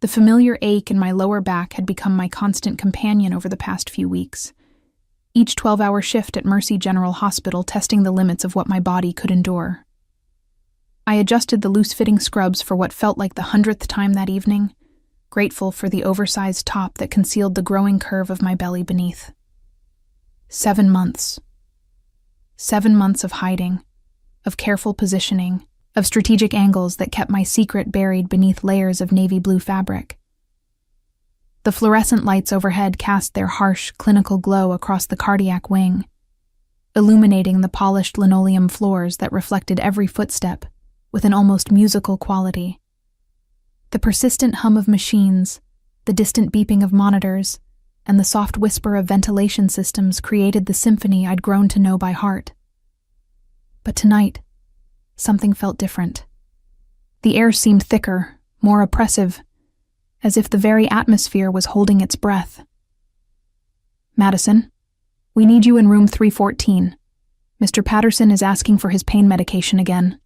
The familiar ache in my lower back had become my constant companion over the past few weeks. Each 12-hour shift at Mercy General Hospital testing the limits of what my body could endure. I adjusted the loose-fitting scrubs for what felt like the 100th time that evening, grateful for the oversized top that concealed the growing curve of my belly beneath. 7 months. 7 months of hiding, of careful positioning, of strategic angles that kept my secret buried beneath layers of navy blue fabric. The fluorescent lights overhead cast their harsh, clinical glow across the cardiac wing, illuminating the polished linoleum floors that reflected every footstep with an almost musical quality. The persistent hum of machines, the distant beeping of monitors, and the soft whisper of ventilation systems created the symphony I'd grown to know by heart. But tonight, something felt different. The air seemed thicker, more oppressive, as if the very atmosphere was holding its breath. "Madison, we need you in room 314. Mr. Patterson is asking for his pain medication again."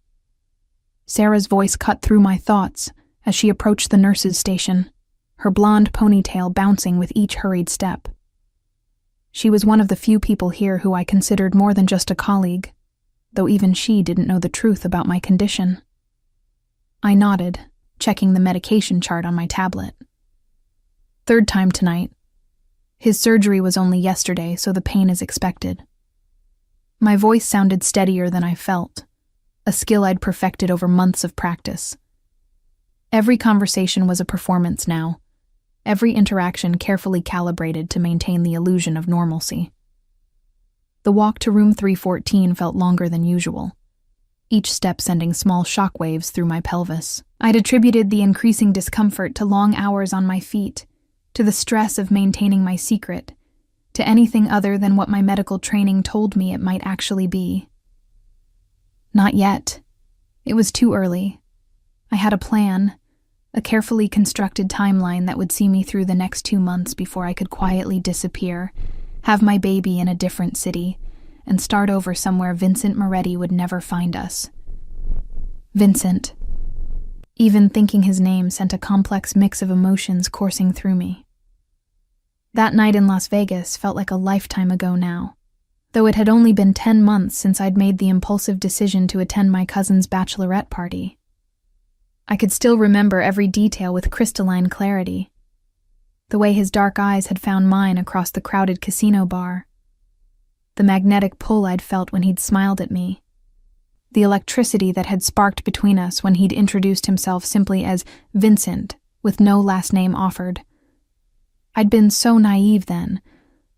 Sarah's voice cut through my thoughts as she approached the nurse's station, her blonde ponytail bouncing with each hurried step. She was one of the few people here who I considered more than just a colleague, though even she didn't know the truth about my condition. I nodded, checking the medication chart on my tablet. "Third time tonight. His surgery was only yesterday, so the pain is expected." My voice sounded steadier than I felt, a skill I'd perfected over months of practice. Every conversation was a performance now, every interaction carefully calibrated to maintain the illusion of normalcy. The walk to room 314 felt longer than usual, each step sending small shockwaves through my pelvis. I'd attributed the increasing discomfort to long hours on my feet, to the stress of maintaining my secret, to anything other than what my medical training told me it might actually be. Not yet. It was too early. I had a plan, a carefully constructed timeline that would see me through the next 2 months before I could quietly disappear, have my baby in a different city, and start over somewhere Vincent Moretti would never find us. Vincent. Even thinking his name sent a complex mix of emotions coursing through me. That night in Las Vegas felt like a lifetime ago now, though it had only been 10 months since I'd made the impulsive decision to attend my cousin's bachelorette party. I could still remember every detail with crystalline clarity. The way his dark eyes had found mine across the crowded casino bar. The magnetic pull I'd felt when he'd smiled at me. The electricity that had sparked between us when he'd introduced himself simply as Vincent, with no last name offered. I'd been so naive then,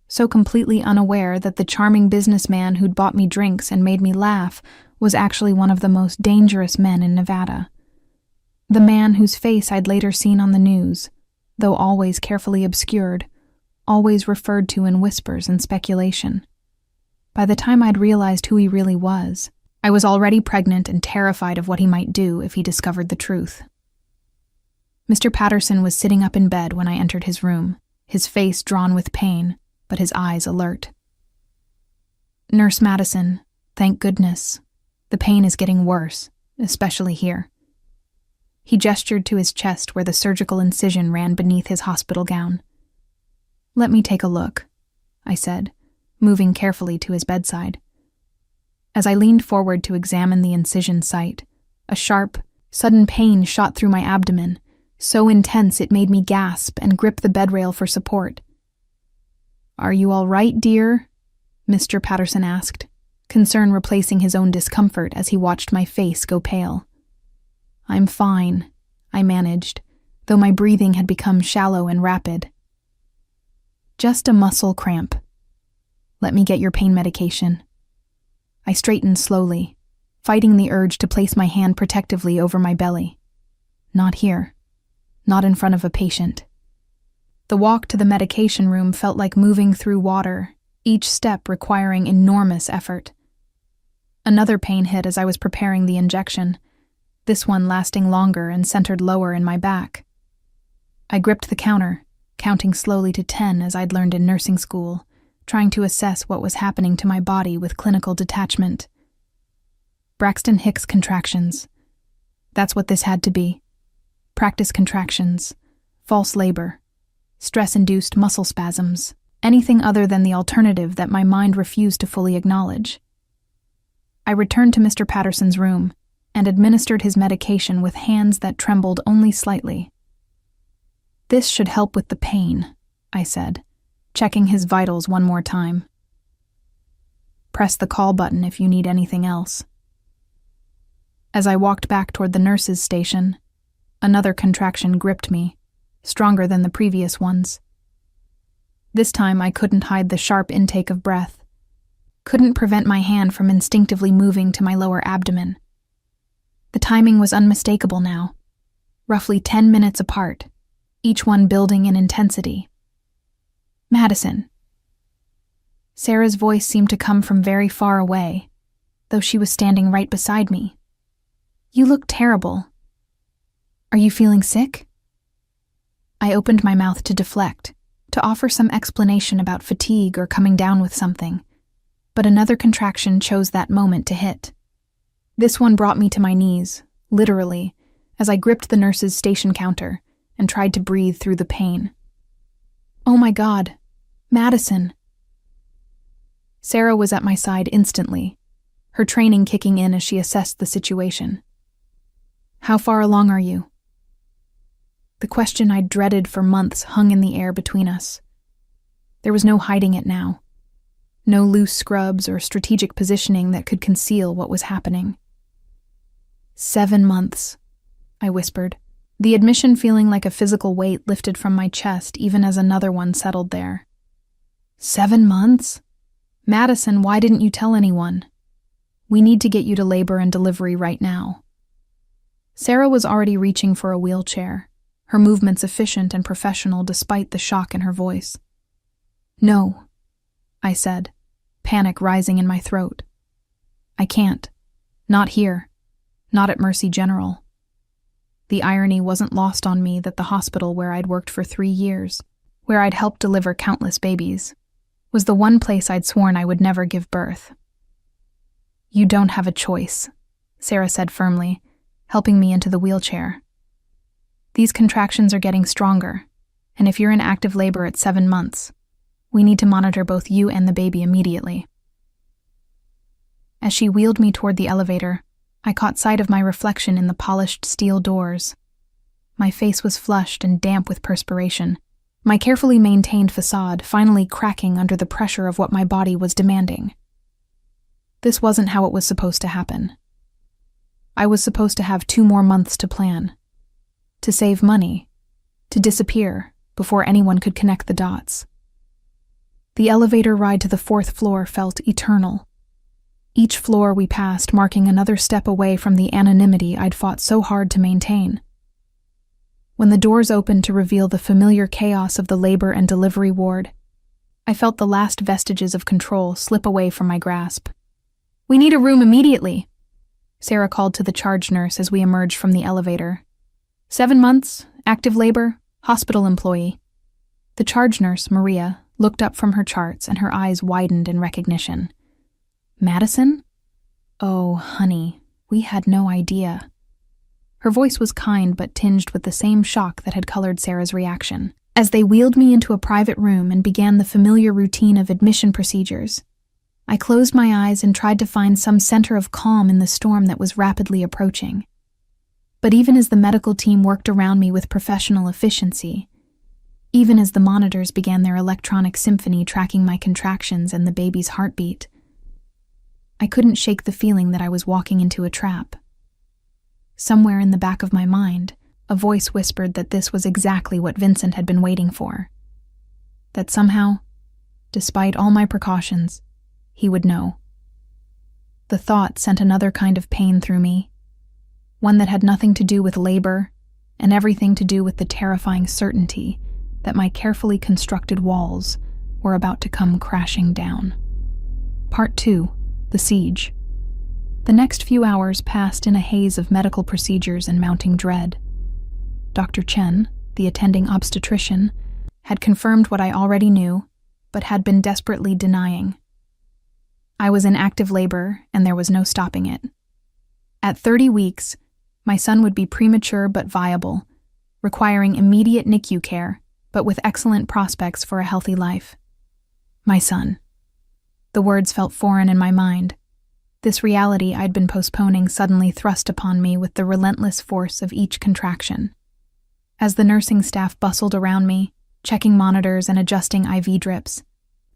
so completely unaware that the charming businessman who'd bought me drinks and made me laugh was actually one of the most dangerous men in Nevada. The man whose face I'd later seen on the news, though always carefully obscured, always referred to in whispers and speculation. By the time I'd realized who he really was, I was already pregnant and terrified of what he might do if he discovered the truth. Mr. Patterson was sitting up in bed when I entered his room, his face drawn with pain, but his eyes alert. "Nurse Madison, thank goodness. The pain is getting worse, especially here." He gestured to his chest where the surgical incision ran beneath his hospital gown. "Let me take a look," I said, moving carefully to his bedside. As I leaned forward to examine the incision site, a sharp, sudden pain shot through my abdomen, so intense it made me gasp and grip the bedrail for support. "Are you all right, dear?" Mr. Patterson asked, concern replacing his own discomfort as he watched my face go pale. "I'm fine," I managed, though my breathing had become shallow and rapid. "Just a muscle cramp. Let me get your pain medication." I straightened slowly, fighting the urge to place my hand protectively over my belly. Not here. Not in front of a patient. The walk to the medication room felt like moving through water, each step requiring enormous effort. Another pain hit as I was preparing the injection, this one lasting longer and centered lower in my back. I gripped the counter, counting slowly to 10 as I'd learned in nursing school, trying to assess what was happening to my body with clinical detachment. Braxton Hicks contractions. That's what this had to be. Practice contractions. false labor, stress-induced muscle spasms, anything other than the alternative that my mind refused to fully acknowledge. I returned to Mr. Patterson's room and administered his medication with hands that trembled only slightly. "This should help with the pain," I said, checking his vitals one more time. "Press the call button if you need anything else." As I walked back toward the nurse's station, another contraction gripped me, stronger than the previous ones. This time I couldn't hide the sharp intake of breath, couldn't prevent my hand from instinctively moving to my lower abdomen. The timing was unmistakable now, roughly 10 minutes apart, each one building in intensity. "Madison." Sarah's voice seemed to come from very far away, though she was standing right beside me. "You look terrible. Are you feeling sick?" I opened my mouth to deflect, to offer some explanation about fatigue or coming down with something, but another contraction chose that moment to hit. This one brought me to my knees, literally, as I gripped the nurse's station counter and tried to breathe through the pain. "Oh my God, Madison." Sarah was at my side instantly, her training kicking in as she assessed the situation. "How far along are you?" The question I'd dreaded for months hung in the air between us. There was no hiding it now. No loose scrubs or strategic positioning that could conceal what was happening. 7 months, I whispered, the admission feeling like a physical weight lifted from my chest even as another one settled there. 7 months? Madison, why didn't you tell anyone? We need to get you to labor and delivery right now. Sarah was already reaching for a wheelchair, her movements efficient and professional despite the shock in her voice. "No," I said, panic rising in my throat. "I can't. Not here. Not at Mercy General." The irony wasn't lost on me that the hospital where I'd worked for 3 years, where I'd helped deliver countless babies, was the one place I'd sworn I would never give birth. "You don't have a choice," Sarah said firmly, helping me into the wheelchair. "These contractions are getting stronger, and if you're in active labor at 7 months, we need to monitor both you and the baby immediately." As she wheeled me toward the elevator, I caught sight of my reflection in the polished steel doors. My face was flushed and damp with perspiration, my carefully maintained facade finally cracking under the pressure of what my body was demanding. This wasn't how it was supposed to happen. I was supposed to have 2 more months to plan, to save money, to disappear before anyone could connect the dots. The elevator ride to the 4th floor felt eternal. Each floor we passed marking another step away from the anonymity I'd fought so hard to maintain. When the doors opened to reveal the familiar chaos of the labor and delivery ward, I felt the last vestiges of control slip away from my grasp. "We need a room immediately," Sarah called to the charge nurse as we emerged from the elevator. 7 months, active labor, hospital employee. The charge nurse, Maria, looked up from her charts and her eyes widened in recognition. "Madison? Oh, honey, we had no idea." Her voice was kind but tinged with the same shock that had colored Sarah's reaction. As they wheeled me into a private room and began the familiar routine of admission procedures, I closed my eyes and tried to find some center of calm in the storm that was rapidly approaching. But even as the medical team worked around me with professional efficiency, even as the monitors began their electronic symphony tracking my contractions and the baby's heartbeat, I couldn't shake the feeling that I was walking into a trap. Somewhere in the back of my mind, a voice whispered that this was exactly what Vincent had been waiting for. That somehow, despite all my precautions, he would know. The thought sent another kind of pain through me, one that had nothing to do with labor and everything to do with the terrifying certainty that my carefully constructed walls were about to come crashing down. Part 2, the siege. The next few hours passed in a haze of medical procedures and mounting dread. Dr. Chen, the attending obstetrician, had confirmed what I already knew, but had been desperately denying. I was in active labor, and there was no stopping it. At 30 weeks, my son would be premature but viable, requiring immediate NICU care, but with excellent prospects for a healthy life. My son. The words felt foreign in my mind. This reality I'd been postponing suddenly thrust upon me with the relentless force of each contraction. As the nursing staff bustled around me, checking monitors and adjusting IV drips,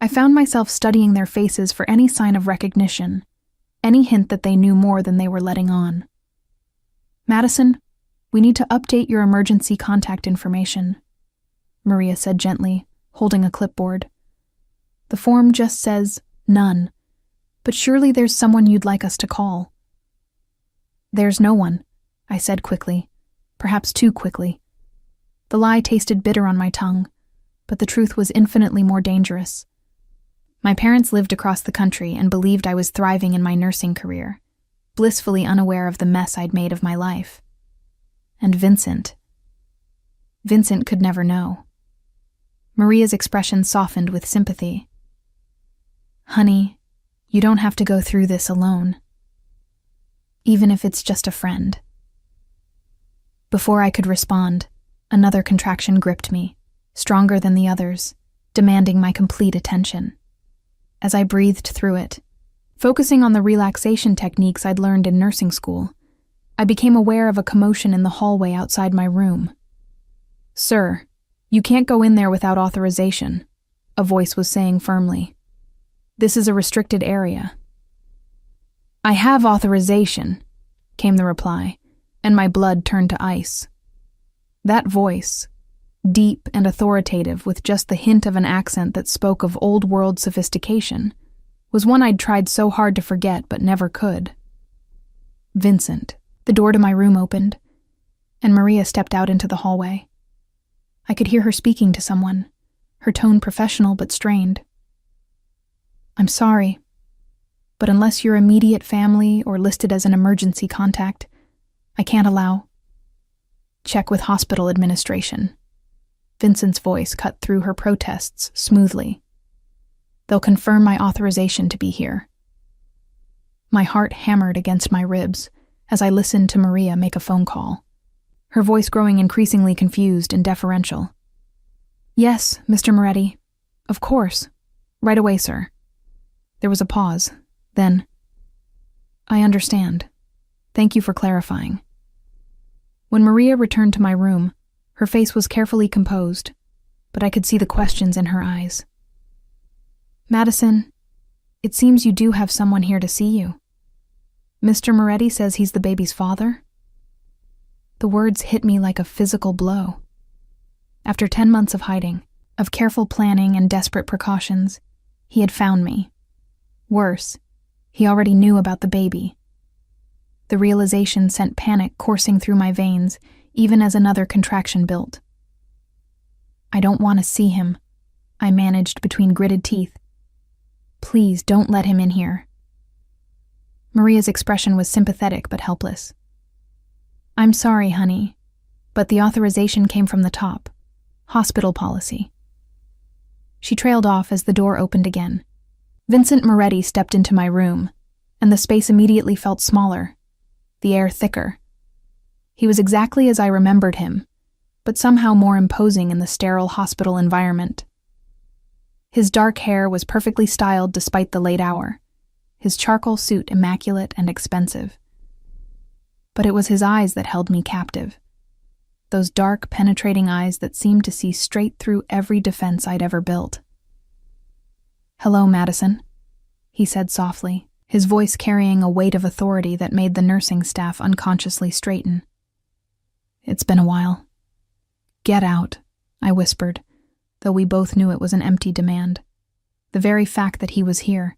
I found myself studying their faces for any sign of recognition, any hint that they knew more than they were letting on. "Madison, we need to update your emergency contact information," Maria said gently, holding a clipboard. "The form just says, none, but surely there's someone you'd like us to call." "There's no one," I said quickly, perhaps too quickly. The lie tasted bitter on my tongue, but the truth was infinitely more dangerous. My parents lived across the country and believed I was thriving in my nursing career, blissfully unaware of the mess I'd made of my life. And Vincent could never know. Maria's expression softened with sympathy. "Honey, you don't have to go through this alone. Even if it's just a friend." Before I could respond, another contraction gripped me, stronger than the others, demanding my complete attention. As I breathed through it, focusing on the relaxation techniques I'd learned in nursing school, I became aware of a commotion in the hallway outside my room. "Sir, you can't go in there without authorization," a voice was saying firmly. "This is a restricted area." "I have authorization," came the reply, and my blood turned to ice. That voice, deep and authoritative with just the hint of an accent that spoke of old-world sophistication, was one I'd tried so hard to forget but never could. "Vincent." The door to my room opened, and Maria stepped out into the hallway. I could hear her speaking to someone, her tone professional but strained. "I'm sorry, but unless you're immediate family or listed as an emergency contact, I can't allow." "Check with hospital administration." Vincent's voice cut through her protests smoothly. "They'll confirm my authorization to be here." My heart hammered against my ribs as I listened to Maria make a phone call, her voice growing increasingly confused and deferential. "Yes, Mr. Moretti. Of course. Right away, sir." There was a pause. Then, "I understand. Thank you for clarifying." When Maria returned to my room, her face was carefully composed, but I could see the questions in her eyes. "Madison, it seems you do have someone here to see you. Mr. Moretti says he's the baby's father?" The words hit me like a physical blow. After 10 months of hiding, of careful planning and desperate precautions, he had found me. Worse, he already knew about the baby. The realization sent panic coursing through my veins, even as another contraction built. "I don't want to see him," I managed between gritted teeth. "Please don't let him in here." Maria's expression was sympathetic but helpless. "I'm sorry, honey, but the authorization came from the top. Hospital policy." She trailed off as the door opened again. Vincent Moretti stepped into my room, and the space immediately felt smaller, the air thicker. He was exactly as I remembered him, but somehow more imposing in the sterile hospital environment. His dark hair was perfectly styled despite the late hour, his charcoal suit immaculate and expensive. But it was his eyes that held me captive. Those dark, penetrating eyes that seemed to see straight through every defense I'd ever built. "Hello, Madison," he said softly, his voice carrying a weight of authority that made the nursing staff unconsciously straighten. "It's been a while." "Get out," I whispered, though we both knew it was an empty demand. The very fact that he was here,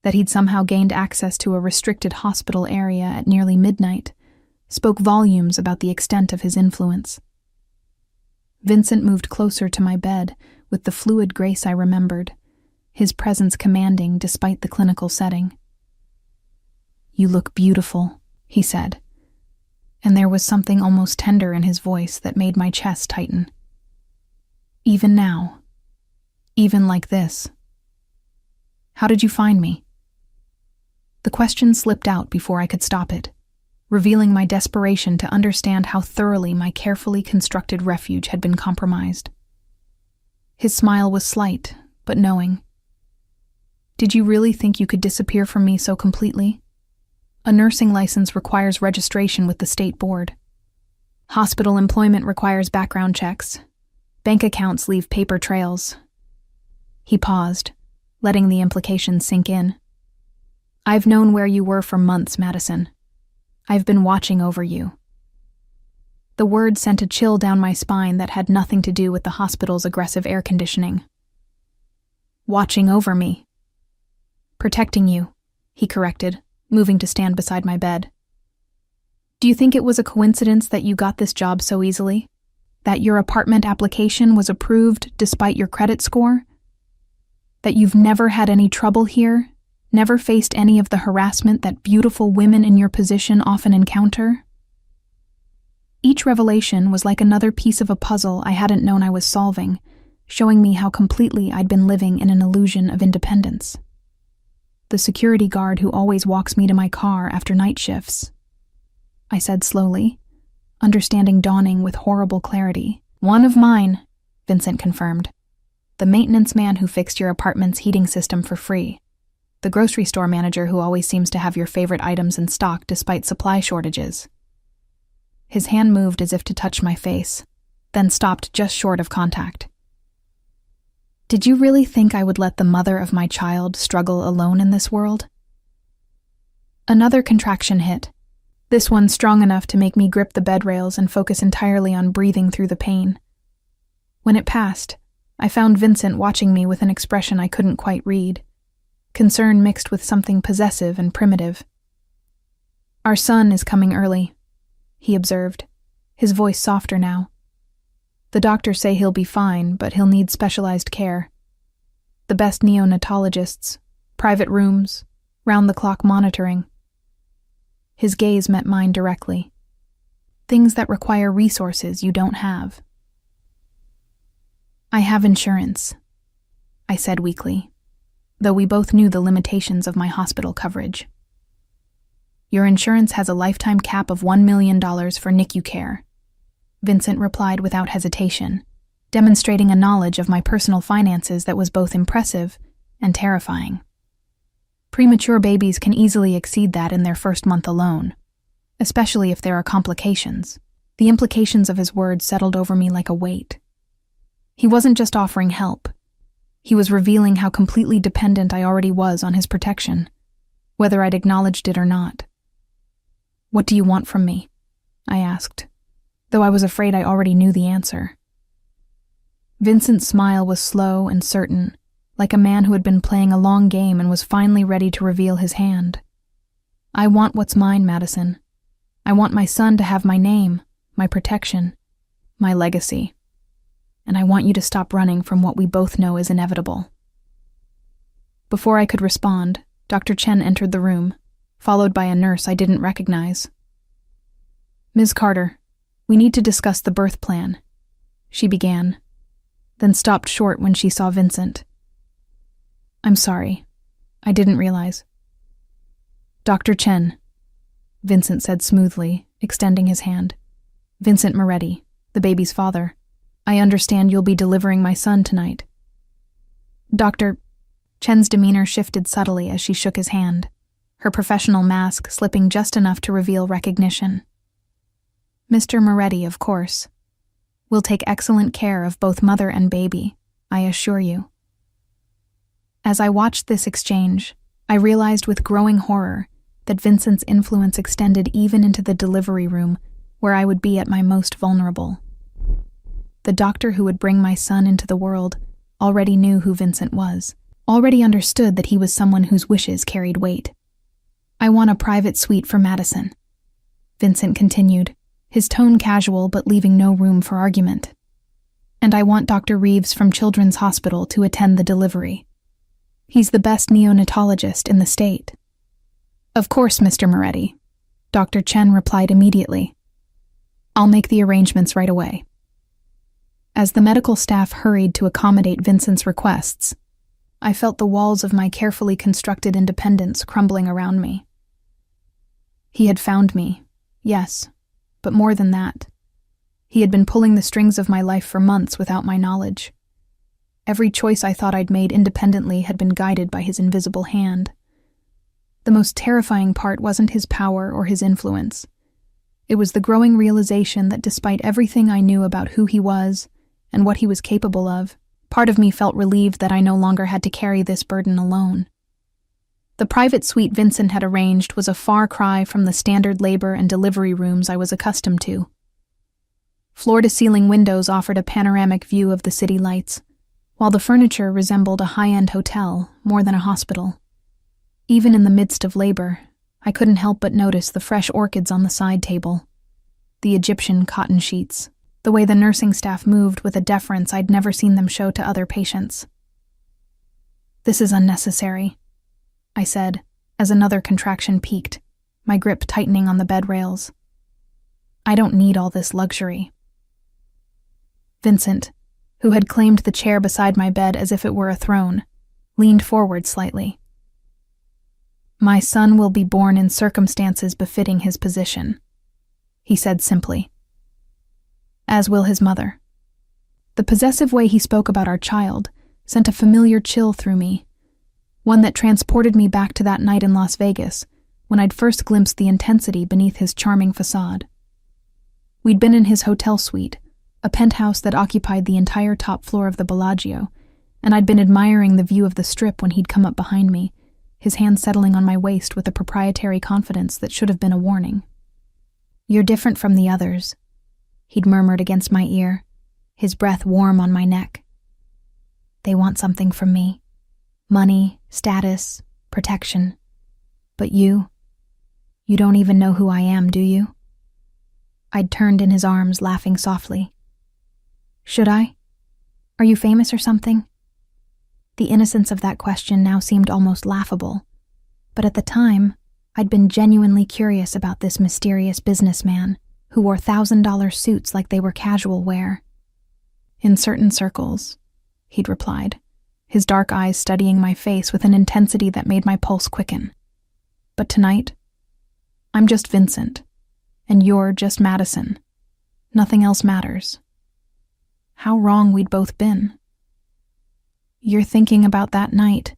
that he'd somehow gained access to a restricted hospital area at nearly midnight, spoke volumes about the extent of his influence. Vincent moved closer to my bed with the fluid grace I remembered, his presence commanding despite the clinical setting. "You look beautiful," he said, and there was something almost tender in his voice that made my chest tighten. "Even now, even like this. How did you find me?" The question slipped out before I could stop it, revealing my desperation to understand how thoroughly my carefully constructed refuge had been compromised. His smile was slight, but knowing. Did you really think you could disappear from me so completely? A nursing license requires registration with the state board. Hospital employment requires background checks. Bank accounts leave paper trails. He paused, letting the implications sink in. I've known where you were for months, Madison. I've been watching over you. The word sent a chill down my spine that had nothing to do with the hospital's aggressive air conditioning. Watching over me. Protecting you, he corrected, moving to stand beside my bed. Do you think it was a coincidence that you got this job so easily? That your apartment application was approved despite your credit score? That you've never had any trouble here, never faced any of the harassment that beautiful women in your position often encounter? Each revelation was like another piece of a puzzle I hadn't known I was solving, showing me how completely I'd been living in an illusion of independence. The security guard who always walks me to my car after night shifts, I said slowly, understanding dawning with horrible clarity. One of mine, Vincent confirmed. The maintenance man who fixed your apartment's heating system for free. The grocery store manager who always seems to have your favorite items in stock despite supply shortages. His hand moved as if to touch my face, then stopped just short of contact. Did you really think I would let the mother of my child struggle alone in this world? Another contraction hit, this one strong enough to make me grip the bed rails and focus entirely on breathing through the pain. When it passed, I found Vincent watching me with an expression I couldn't quite read, concern mixed with something possessive and primitive. Our son is coming early, he observed, his voice softer now. The doctors say he'll be fine, but he'll need specialized care. The best neonatologists, private rooms, round-the-clock monitoring. His gaze met mine directly. Things that require resources you don't have. I have insurance, I said weakly, though we both knew the limitations of my hospital coverage. Your insurance has a lifetime cap of $1 million for NICU care, Vincent replied without hesitation, demonstrating a knowledge of my personal finances that was both impressive and terrifying. Premature babies can easily exceed that in their first month alone, especially if there are complications. The implications of his words settled over me like a weight. He wasn't just offering help. He was revealing how completely dependent I already was on his protection, whether I'd acknowledged it or not. What do you want from me? I asked, though I was afraid I already knew the answer. Vincent's smile was slow and certain, like a man who had been playing a long game and was finally ready to reveal his hand. I want what's mine, Madison. I want my son to have my name, my protection, my legacy. And I want you to stop running from what we both know is inevitable. Before I could respond, Dr. Chen entered the room, followed by a nurse I didn't recognize. Ms. Carter, we need to discuss the birth plan, she began, then stopped short when she saw Vincent. I'm sorry. I didn't realize. Dr. Chen, Vincent said smoothly, extending his hand. Vincent Moretti, the baby's father. I understand you'll be delivering my son tonight. Dr. Chen's demeanor shifted subtly as she shook his hand, her professional mask slipping just enough to reveal recognition. Mr. Moretti, of course. We'll take excellent care of both mother and baby, I assure you. As I watched this exchange, I realized with growing horror that Vincent's influence extended even into the delivery room, where I would be at my most vulnerable. The doctor who would bring my son into the world already knew who Vincent was, already understood that he was someone whose wishes carried weight. I want a private suite for Madison, Vincent continued, his tone casual but leaving no room for argument. And I want Dr. Reeves from Children's Hospital to attend the delivery. He's the best neonatologist in the state. Of course, Mr. Moretti, Dr. Chen replied immediately. I'll make the arrangements right away. As the medical staff hurried to accommodate Vincent's requests, I felt the walls of my carefully constructed independence crumbling around me. He had found me, Yes, but more than that. He had been pulling the strings of my life for months without my knowledge. Every choice I thought I'd made independently had been guided by his invisible hand. The most terrifying part wasn't his power or his influence. It was the growing realization that despite everything I knew about who he was and what he was capable of, part of me felt relieved that I no longer had to carry this burden alone. The private suite Vincent had arranged was a far cry from the standard labor and delivery rooms I was accustomed to. Floor-to-ceiling windows offered a panoramic view of the city lights, while the furniture resembled a high-end hotel more than a hospital. Even in the midst of labor, I couldn't help but notice the fresh orchids on the side table, the Egyptian cotton sheets, the way the nursing staff moved with a deference I'd never seen them show to other patients. "This is unnecessary," I said, as another contraction peaked, my grip tightening on the bed rails. "I don't need all this luxury." Vincent, who had claimed the chair beside my bed as if it were a throne, leaned forward slightly. "My son will be born in circumstances befitting his position," he said simply. "As will his mother." The possessive way he spoke about our child sent a familiar chill through me, one that transported me back to that night in Las Vegas when I'd first glimpsed the intensity beneath his charming facade. We'd been in his hotel suite, a penthouse that occupied the entire top floor of the Bellagio, and I'd been admiring the view of the Strip when he'd come up behind me, his hand settling on my waist with a proprietary confidence that should have been a warning. "You're different from the others," he'd murmured against my ear, his breath warm on my neck. "They want something from me. Money, status, protection. But you don't even know who I am, do you?" I'd turned in his arms, laughing softly. "Should I? Are you famous or something?" The innocence of that question now seemed almost laughable, but at the time, I'd been genuinely curious about this mysterious businessman who wore $1,000 suits like they were casual wear. "In certain circles," he'd replied, his dark eyes studying my face with an intensity that made my pulse quicken. "But tonight, I'm just Vincent, and you're just Madison. Nothing else matters." How wrong we'd both been. "You're thinking about that night,"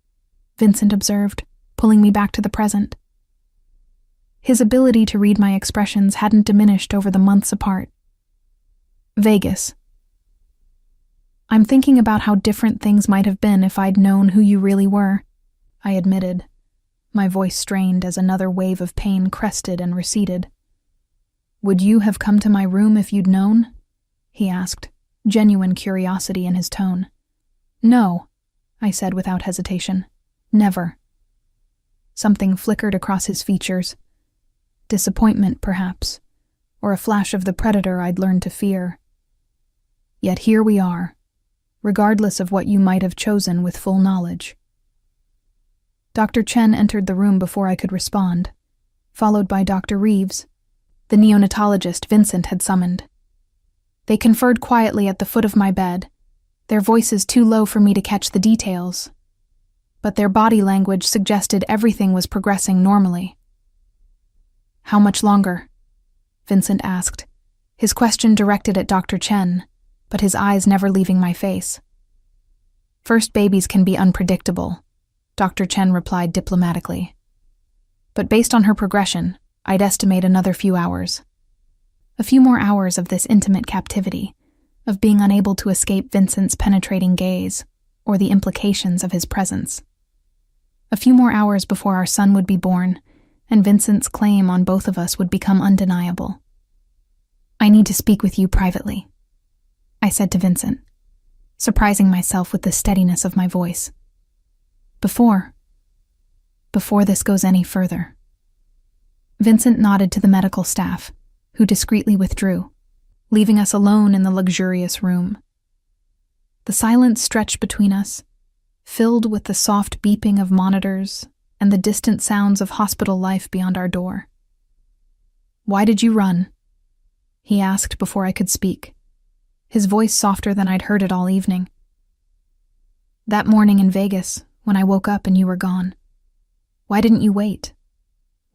Vincent observed, pulling me back to the present. His ability to read my expressions hadn't diminished over the months apart. "Vegas. I'm thinking about how different things might have been if I'd known who you really were," I admitted, my voice strained as another wave of pain crested and receded. "Would you have come to my room if you'd known?" he asked, genuine curiosity in his tone. "No," I said without hesitation. "Never." Something flickered across his features. Disappointment, perhaps, or a flash of the predator I'd learned to fear. Yet here we are, regardless of what you might have chosen with full knowledge. Dr. Chen entered the room before I could respond, followed by Dr. Reeves, the neonatologist Vincent had summoned. They conferred quietly at the foot of my bed, their voices too low for me to catch the details, but their body language suggested everything was progressing normally. "How much longer?" Vincent asked, his question directed at Dr. Chen, but his eyes never leaving my face. "First babies can be unpredictable," Dr. Chen replied diplomatically. "But based on her progression, I'd estimate another few hours. A few more hours of this intimate captivity, of being unable to escape Vincent's penetrating gaze, or the implications of his presence. A few more hours before our son would be born, and Vincent's claim on both of us would become undeniable. "I need to speak with you privately," I said to Vincent, surprising myself with the steadiness of my voice. Before this goes any further." Vincent nodded to the medical staff, who discreetly withdrew, leaving us alone in the luxurious room. The silence stretched between us, filled with the soft beeping of monitors and the distant sounds of hospital life beyond our door. "Why did you run?" he asked before I could speak, his voice softer than I'd heard it all evening. "That morning in Vegas, when I woke up and you were gone. Why didn't you wait?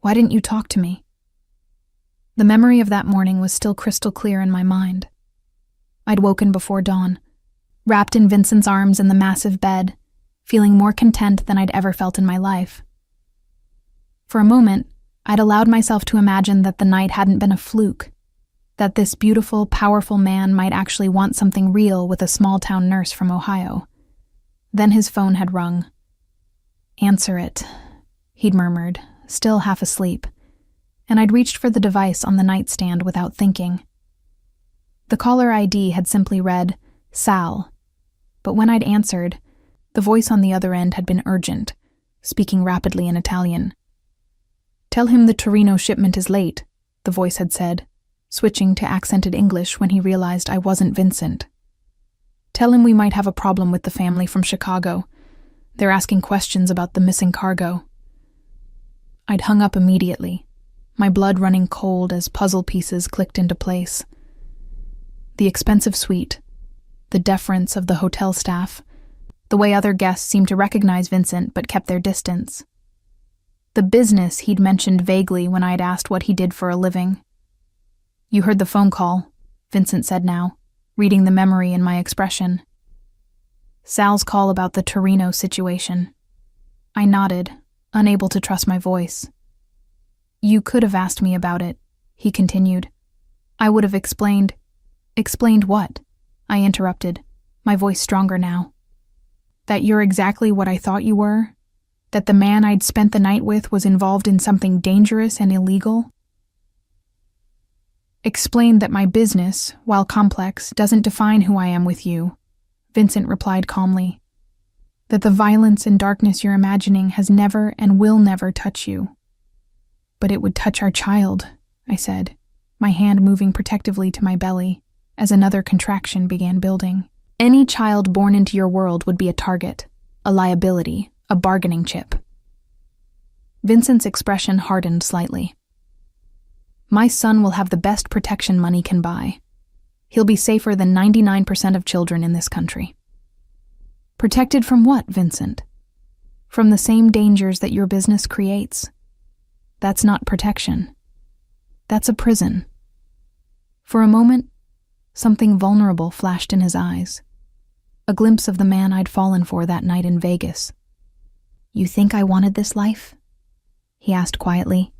Why didn't you talk to me?" The memory of that morning was still crystal clear in my mind. I'd woken before dawn, wrapped in Vincent's arms in the massive bed, feeling more content than I'd ever felt in my life. For a moment, I'd allowed myself to imagine that the night hadn't been a fluke, that this beautiful, powerful man might actually want something real with a small-town nurse from Ohio. Then his phone had rung. "Answer it," he'd murmured, still half asleep, and I'd reached for the device on the nightstand without thinking. The caller ID had simply read, "Sal," but when I'd answered, the voice on the other end had been urgent, speaking rapidly in Italian. "Tell him the Torino shipment is late," the voice had said, switching to accented English when he realized I wasn't Vincent. "Tell him we might have a problem with the family from Chicago. They're asking questions about the missing cargo." I'd hung up immediately, my blood running cold as puzzle pieces clicked into place. The expensive suite, the deference of the hotel staff, the way other guests seemed to recognize Vincent but kept their distance. The business he'd mentioned vaguely when I'd asked what he did for a living. "You heard the phone call," Vincent said now, reading the memory in my expression. "Sal's call about the Torino situation." I nodded, unable to trust my voice. "You could have asked me about it," he continued. "I would have explained." "Explained what?" I interrupted, my voice stronger now. "That you're exactly what I thought you were? That the man I'd spent the night with was involved in something dangerous and illegal?" "Explained that my business, while complex, doesn't define who I am with you," Vincent replied calmly. "That the violence and darkness you're imagining has never and will never touch you." "But it would touch our child," I said, my hand moving protectively to my belly as another contraction began building. "Any child born into your world would be a target, a liability, a bargaining chip." Vincent's expression hardened slightly. "My son will have the best protection money can buy. He'll be safer than 99% of children in this country." "Protected from what, Vincent?" "From the same dangers that your business creates. That's not protection. That's a prison." For a moment, something vulnerable flashed in his eyes. A glimpse of the man I'd fallen for that night in Vegas. "You think I wanted this life?" he asked quietly.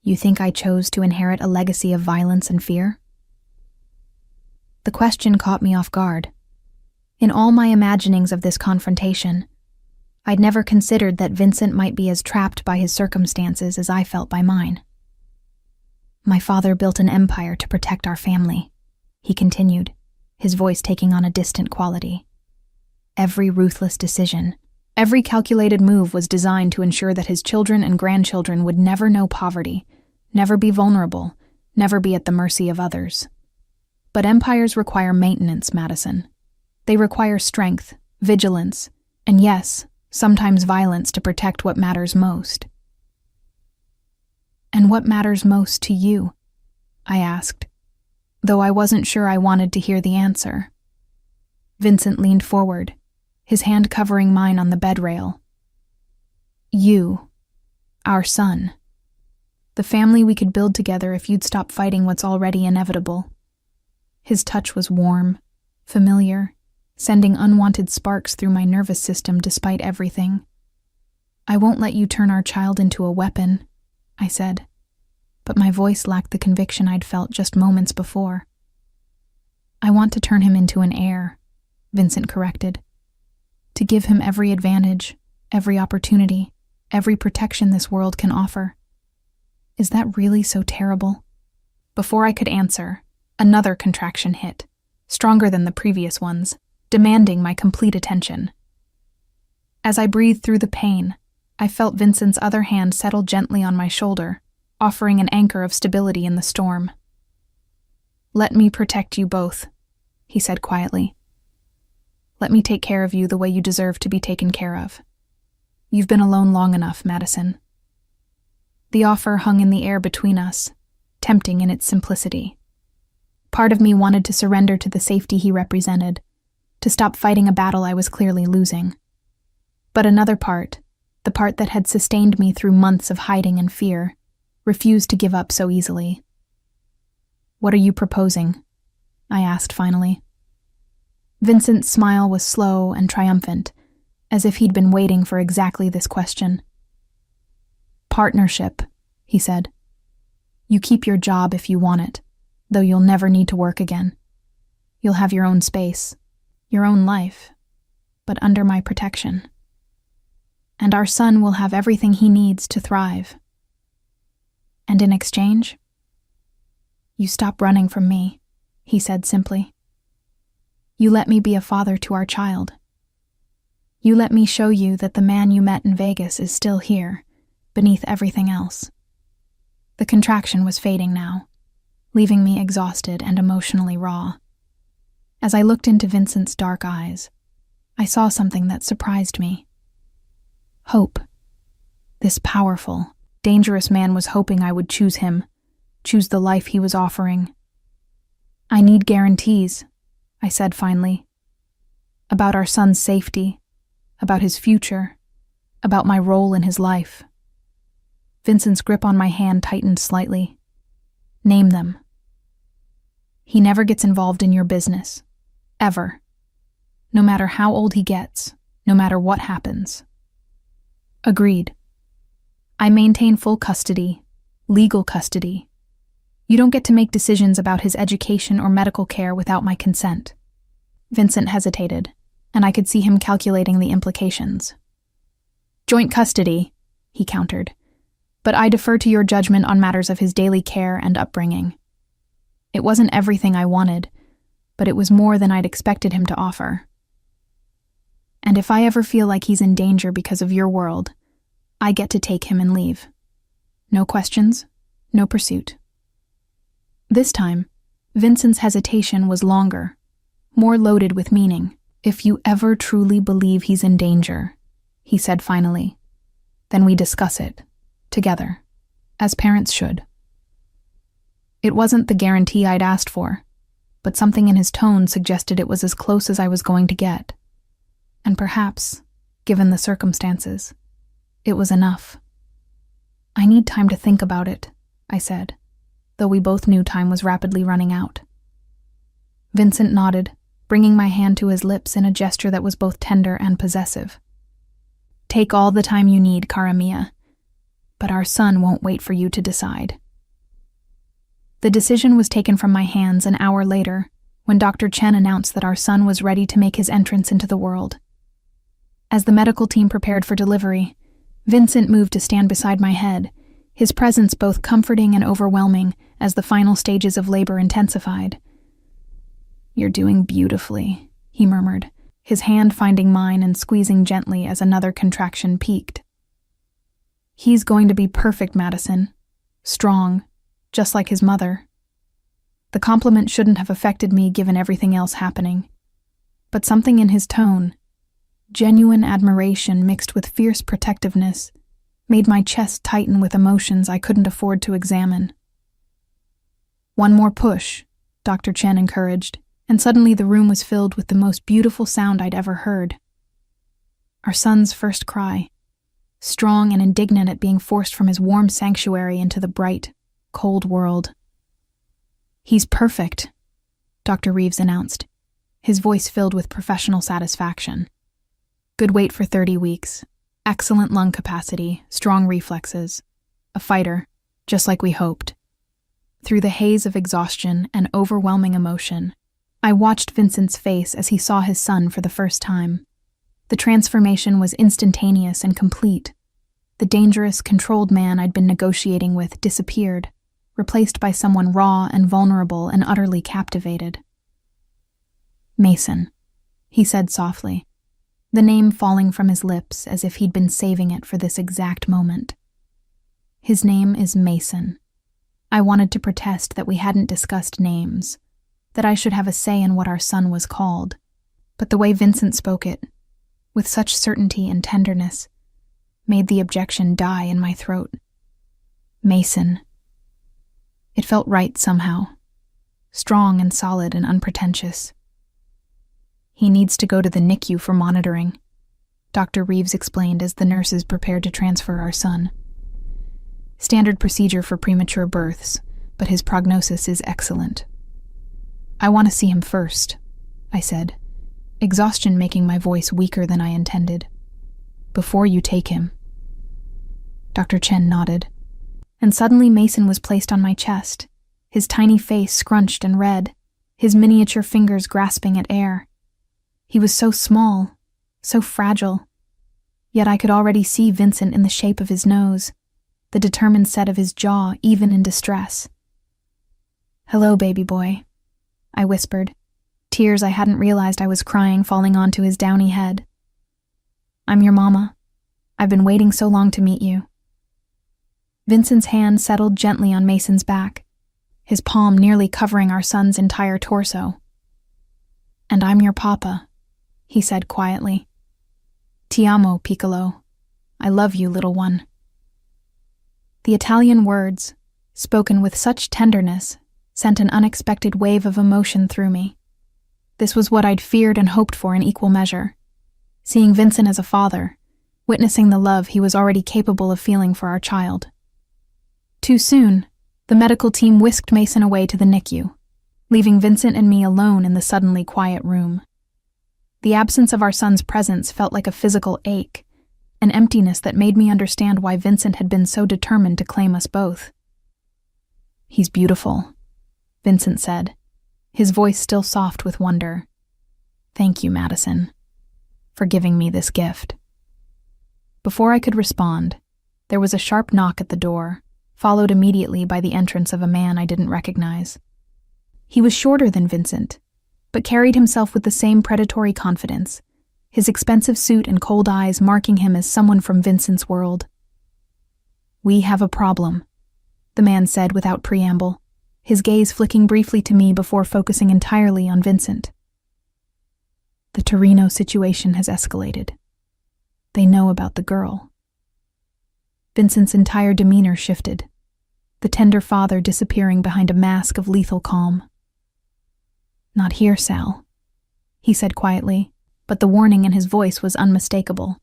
"You think I chose to inherit a legacy of violence and fear?" The question caught me off guard. In all my imaginings of this confrontation, I'd never considered that Vincent might be as trapped by his circumstances as I felt by mine. "My father built an empire to protect our family," he continued, his voice taking on a distant quality. "Every ruthless decision, every calculated move was designed to ensure that his children and grandchildren would never know poverty, never be vulnerable, never be at the mercy of others. But empires require maintenance, Madison. They require strength, vigilance, and yes, sometimes violence to protect what matters most." "And what matters most to you?" I asked, though I wasn't sure I wanted to hear the answer. Vincent leaned forward, his hand covering mine on the bed rail. "You, our son. The family we could build together if you'd stop fighting what's already inevitable." His touch was warm, familiar, sending unwanted sparks through my nervous system despite everything. "I won't let you turn our child into a weapon," I said, but my voice lacked the conviction I'd felt just moments before. "I want to turn him into an heir," Vincent corrected. "To give him every advantage, every opportunity, every protection this world can offer." Is that really so terrible? Before I could answer, another contraction hit, stronger than the previous ones, demanding my complete attention. As I breathed through the pain, I felt Vincent's other hand settle gently on my shoulder, offering an anchor of stability in the storm. "Let me protect you both," he said quietly. "Let me take care of you the way you deserve to be taken care of. You've been alone long enough, Madison." The offer hung in the air between us, tempting in its simplicity. Part of me wanted to surrender to the safety he represented, to stop fighting a battle I was clearly losing. But another part, the part that had sustained me through months of hiding and fear, refused to give up so easily. What are you proposing? I asked finally. Vincent's smile was slow and triumphant, as if he'd been waiting for exactly this question. Partnership, he said. You keep your job if you want it, though you'll never need to work again. You'll have your own space, your own life, but under my protection. And our son will have everything he needs to thrive. And in exchange, you stop running from me, he said simply. You let me be a father to our child. You let me show you that the man you met in Vegas is still here, beneath everything else. The contraction was fading now, leaving me exhausted and emotionally raw. As I looked into Vincent's dark eyes, I saw something that surprised me. Hope. This powerful, dangerous man was hoping I would choose him, choose the life he was offering. I need guarantees, I said finally. About our son's safety, about his future, about my role in his life. Vincent's grip on my hand tightened slightly. Name them. He never gets involved in your business. Ever. No matter how old he gets, no matter what happens. Agreed. I maintain full custody, legal custody. You don't get to make decisions about his education or medical care without my consent. Vincent hesitated, and I could see him calculating the implications. Joint custody, he countered, but I defer to your judgment on matters of his daily care and upbringing. It wasn't everything I wanted, but it was more than I'd expected him to offer. And if I ever feel like he's in danger because of your world, I get to take him and leave. No questions, no pursuit. This time, Vincent's hesitation was longer, more loaded with meaning. If you ever truly believe he's in danger, he said finally, then we discuss it, together, as parents should. It wasn't the guarantee I'd asked for, but something in his tone suggested it was as close as I was going to get. And perhaps, given the circumstances, it was enough. I need time to think about it, I said, though we both knew time was rapidly running out. Vincent nodded, bringing my hand to his lips in a gesture that was both tender and possessive. Take all the time you need, cara mia, but our son won't wait for you to decide. The decision was taken from my hands an hour later, when Dr. Chen announced that our son was ready to make his entrance into the world. As the medical team prepared for delivery, Vincent moved to stand beside my head, his presence both comforting and overwhelming as the final stages of labor intensified. You're doing beautifully, he murmured, his hand finding mine and squeezing gently as another contraction peaked. He's going to be perfect, Madison. Strong, just like his mother. The compliment shouldn't have affected me given everything else happening. But something in his tone, genuine admiration mixed with fierce protectiveness, made my chest tighten with emotions I couldn't afford to examine. One more push, Dr. Chen encouraged, and suddenly the room was filled with the most beautiful sound I'd ever heard. Our son's first cry, strong and indignant at being forced from his warm sanctuary into the bright, cold world. He's perfect, Dr. Reeves announced, his voice filled with professional satisfaction. Good weight for 30 weeks, excellent lung capacity, strong reflexes. A fighter, just like we hoped. Through the haze of exhaustion and overwhelming emotion, I watched Vincent's face as he saw his son for the first time. The transformation was instantaneous and complete. The dangerous, controlled man I'd been negotiating with disappeared, replaced by someone raw and vulnerable and utterly captivated. Mason, he said softly, the name falling from his lips as if he'd been saving it for this exact moment. His name is Mason. I wanted to protest that we hadn't discussed names, that I should have a say in what our son was called, but the way Vincent spoke it, with such certainty and tenderness, made the objection die in my throat. Mason. It felt right somehow, strong and solid and unpretentious. He needs to go to the NICU for monitoring, Dr. Reeves explained as the nurses prepared to transfer our son. Standard procedure for premature births, but his prognosis is excellent. I want to see him first, I said, exhaustion making my voice weaker than I intended. Before you take him. Dr. Chen nodded, and suddenly Mason was placed on my chest, his tiny face scrunched and red, his miniature fingers grasping at air. He was so small, so fragile, yet I could already see Vincent in the shape of his nose, the determined set of his jaw even in distress. "Hello, baby boy," I whispered, tears I hadn't realized I was crying falling onto his downy head. "I'm your mama. I've been waiting so long to meet you." Vincent's hand settled gently on Mason's back, his palm nearly covering our son's entire torso. "And I'm your papa," he said quietly. "Ti amo, Piccolo. I love you, little one." The Italian words, spoken with such tenderness, sent an unexpected wave of emotion through me. This was what I'd feared and hoped for in equal measure. Seeing Vincent as a father, witnessing the love he was already capable of feeling for our child. Too soon, the medical team whisked Mason away to the NICU, leaving Vincent and me alone in the suddenly quiet room. The absence of our son's presence felt like a physical ache, an emptiness that made me understand why Vincent had been so determined to claim us both. "He's beautiful," Vincent said, his voice still soft with wonder. "Thank you, Madison, for giving me this gift." Before I could respond, there was a sharp knock at the door, followed immediately by the entrance of a man I didn't recognize. He was shorter than Vincent, but carried himself with the same predatory confidence, his expensive suit and cold eyes marking him as someone from Vincent's world. "We have a problem," the man said without preamble, his gaze flicking briefly to me before focusing entirely on Vincent. "The Torino situation has escalated. They know about the girl." Vincent's entire demeanor shifted, the tender father disappearing behind a mask of lethal calm. "Not here, Sal," he said quietly, but the warning in his voice was unmistakable.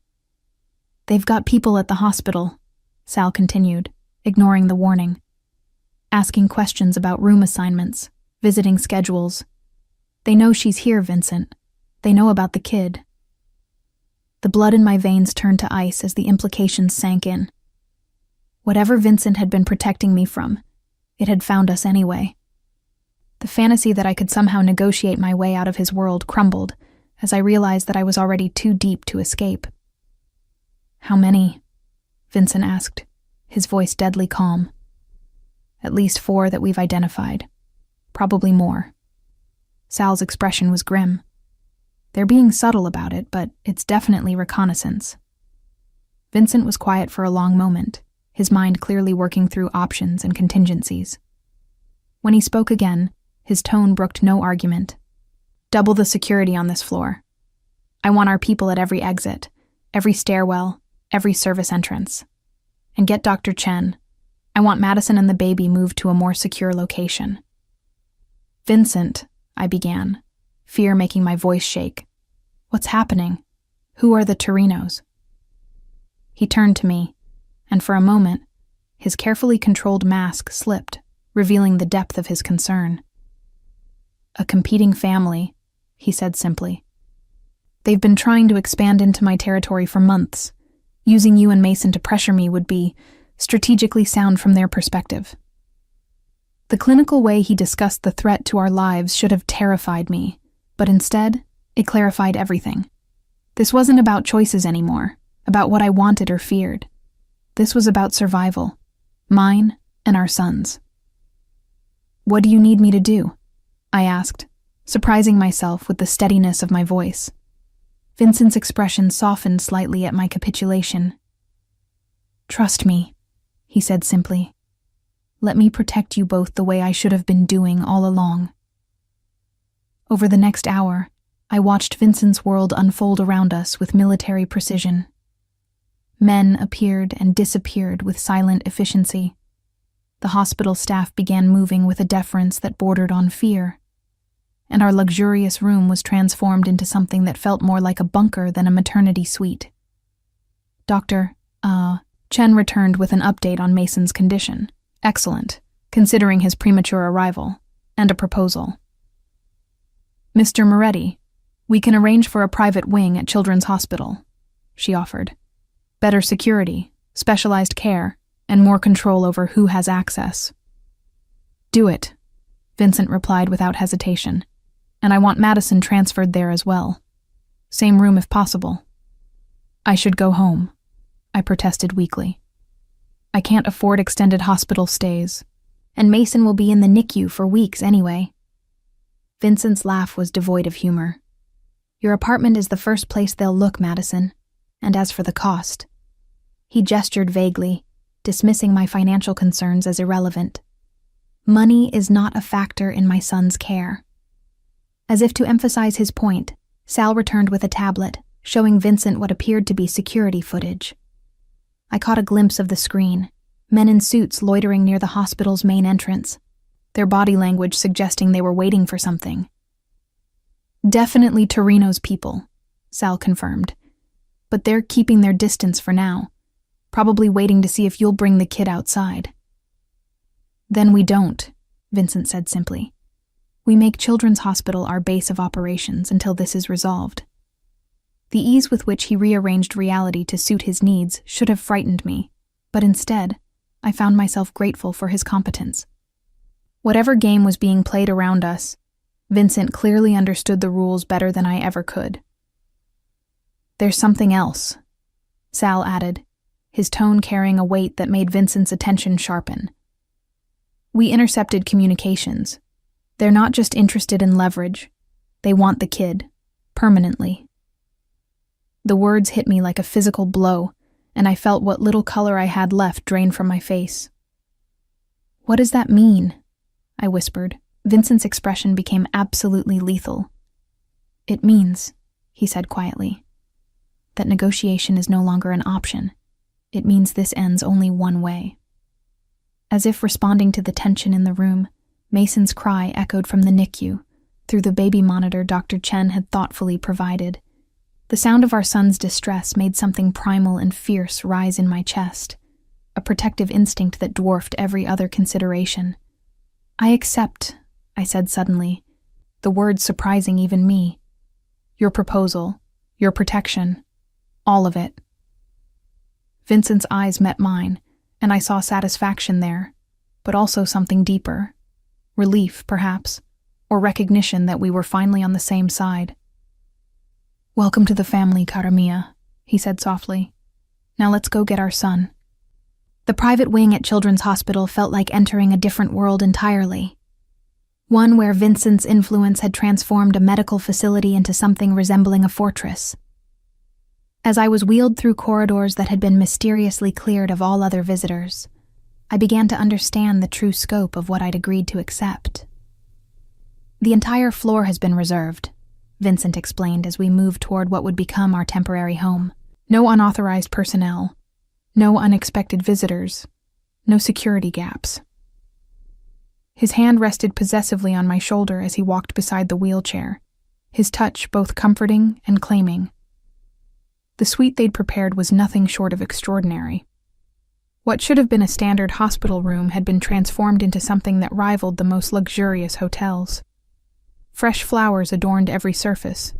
"They've got people at the hospital," Sal continued, ignoring the warning, asking questions about room assignments, visiting schedules. "They know she's here, Vincent. They know about the kid." The blood in my veins turned to ice as the implications sank in. Whatever Vincent had been protecting me from, it had found us anyway. The fantasy that I could somehow negotiate my way out of his world crumbled as I realized that I was already too deep to escape. "How many?" Vincent asked, his voice deadly calm. "At least 4 that we've identified. Probably more." Sal's expression was grim. "They're being subtle about it, but it's definitely reconnaissance." Vincent was quiet for a long moment, his mind clearly working through options and contingencies. When he spoke again, his tone brooked no argument. "Double the security on this floor. I want our people at every exit, every stairwell, every service entrance. And get Dr. Chen. I want Madison and the baby moved to a more secure location." "Vincent," I began, fear making my voice shake. "What's happening? Who are the Torinos?" He turned to me, and for a moment, his carefully controlled mask slipped, revealing the depth of his concern. "A competing family," he said simply. "They've been trying to expand into my territory for months. Using you and Mason to pressure me would be strategically sound from their perspective." The clinical way he discussed the threat to our lives should have terrified me, but instead, it clarified everything. This wasn't about choices anymore, about what I wanted or feared. This was about survival, mine and our son's. "What do you need me to do?" I asked, surprising myself with the steadiness of my voice. Vincent's expression softened slightly at my capitulation. "Trust me," he said simply. "Let me protect you both the way I should have been doing all along." Over the next hour, I watched Vincent's world unfold around us with military precision. Men appeared and disappeared with silent efficiency. The hospital staff began moving with a deference that bordered on fear, and our luxurious room was transformed into something that felt more like a bunker than a maternity suite. Dr. Chen returned with an update on Mason's condition. "Excellent. considering his premature arrival, and a proposal. "Mr. Moretti, we can arrange for a private wing at Children's Hospital," she offered. "Better security, specialized care, and more control over who has access." "Do it," Vincent replied without hesitation. "And I want Madison transferred there as well. Same room if possible." "I should go home," I protested weakly. "I can't afford extended hospital stays, and Mason will be in the NICU for weeks anyway." Vincent's laugh was devoid of humor. "Your apartment is the first place they'll look, Madison. And as for the cost..." He gestured vaguely, dismissing my financial concerns as irrelevant. "Money is not a factor in my son's care." As if to emphasize his point, Sal returned with a tablet, showing Vincent what appeared to be security footage. I caught a glimpse of the screen, men in suits loitering near the hospital's main entrance, their body language suggesting they were waiting for something. "Definitely Torino's people," Sal confirmed. "But they're keeping their distance for now, probably waiting to see if you'll bring the kid outside." "Then we don't," Vincent said simply. "We make Children's Hospital our base of operations until this is resolved." The ease with which he rearranged reality to suit his needs should have frightened me, but instead, I found myself grateful for his competence. Whatever game was being played around us, Vincent clearly understood the rules better than I ever could. "There's something else," Sal added, his tone carrying a weight that made Vincent's attention sharpen. "We intercepted communications. They're not just interested in leverage. They want the kid, permanently." The words hit me like a physical blow, and I felt what little color I had left drain from my face. "What does that mean?" I whispered. Vincent's expression became absolutely lethal. "It means," he said quietly, "that negotiation is no longer an option. It means this ends only one way." As if responding to the tension in the room, Mason's cry echoed from the NICU, through the baby monitor Dr. Chen had thoughtfully provided. The sound of our son's distress made something primal and fierce rise in my chest, a protective instinct that dwarfed every other consideration. "I accept," I said suddenly, the words surprising even me. "Your proposal, your protection, all of it." Vincent's eyes met mine, and I saw satisfaction there, but also something deeper. Relief, perhaps, or recognition that we were finally on the same side. "Welcome to the family, cara mia," he said softly. "Now let's go get our son." The private wing at Children's Hospital felt like entering a different world entirely. One where Vincent's influence had transformed a medical facility into something resembling a fortress. As I was wheeled through corridors that had been mysteriously cleared of all other visitors, I began to understand the true scope of what I'd agreed to accept. "The entire floor has been reserved," Vincent explained as we moved toward what would become our temporary home. "No unauthorized personnel, no unexpected visitors, no security gaps." His hand rested possessively on my shoulder as he walked beside the wheelchair, his touch both comforting and claiming. The suite they'd prepared was nothing short of extraordinary. What should have been a standard hospital room had been transformed into something that rivaled the most luxurious hotels. Fresh flowers adorned every surface.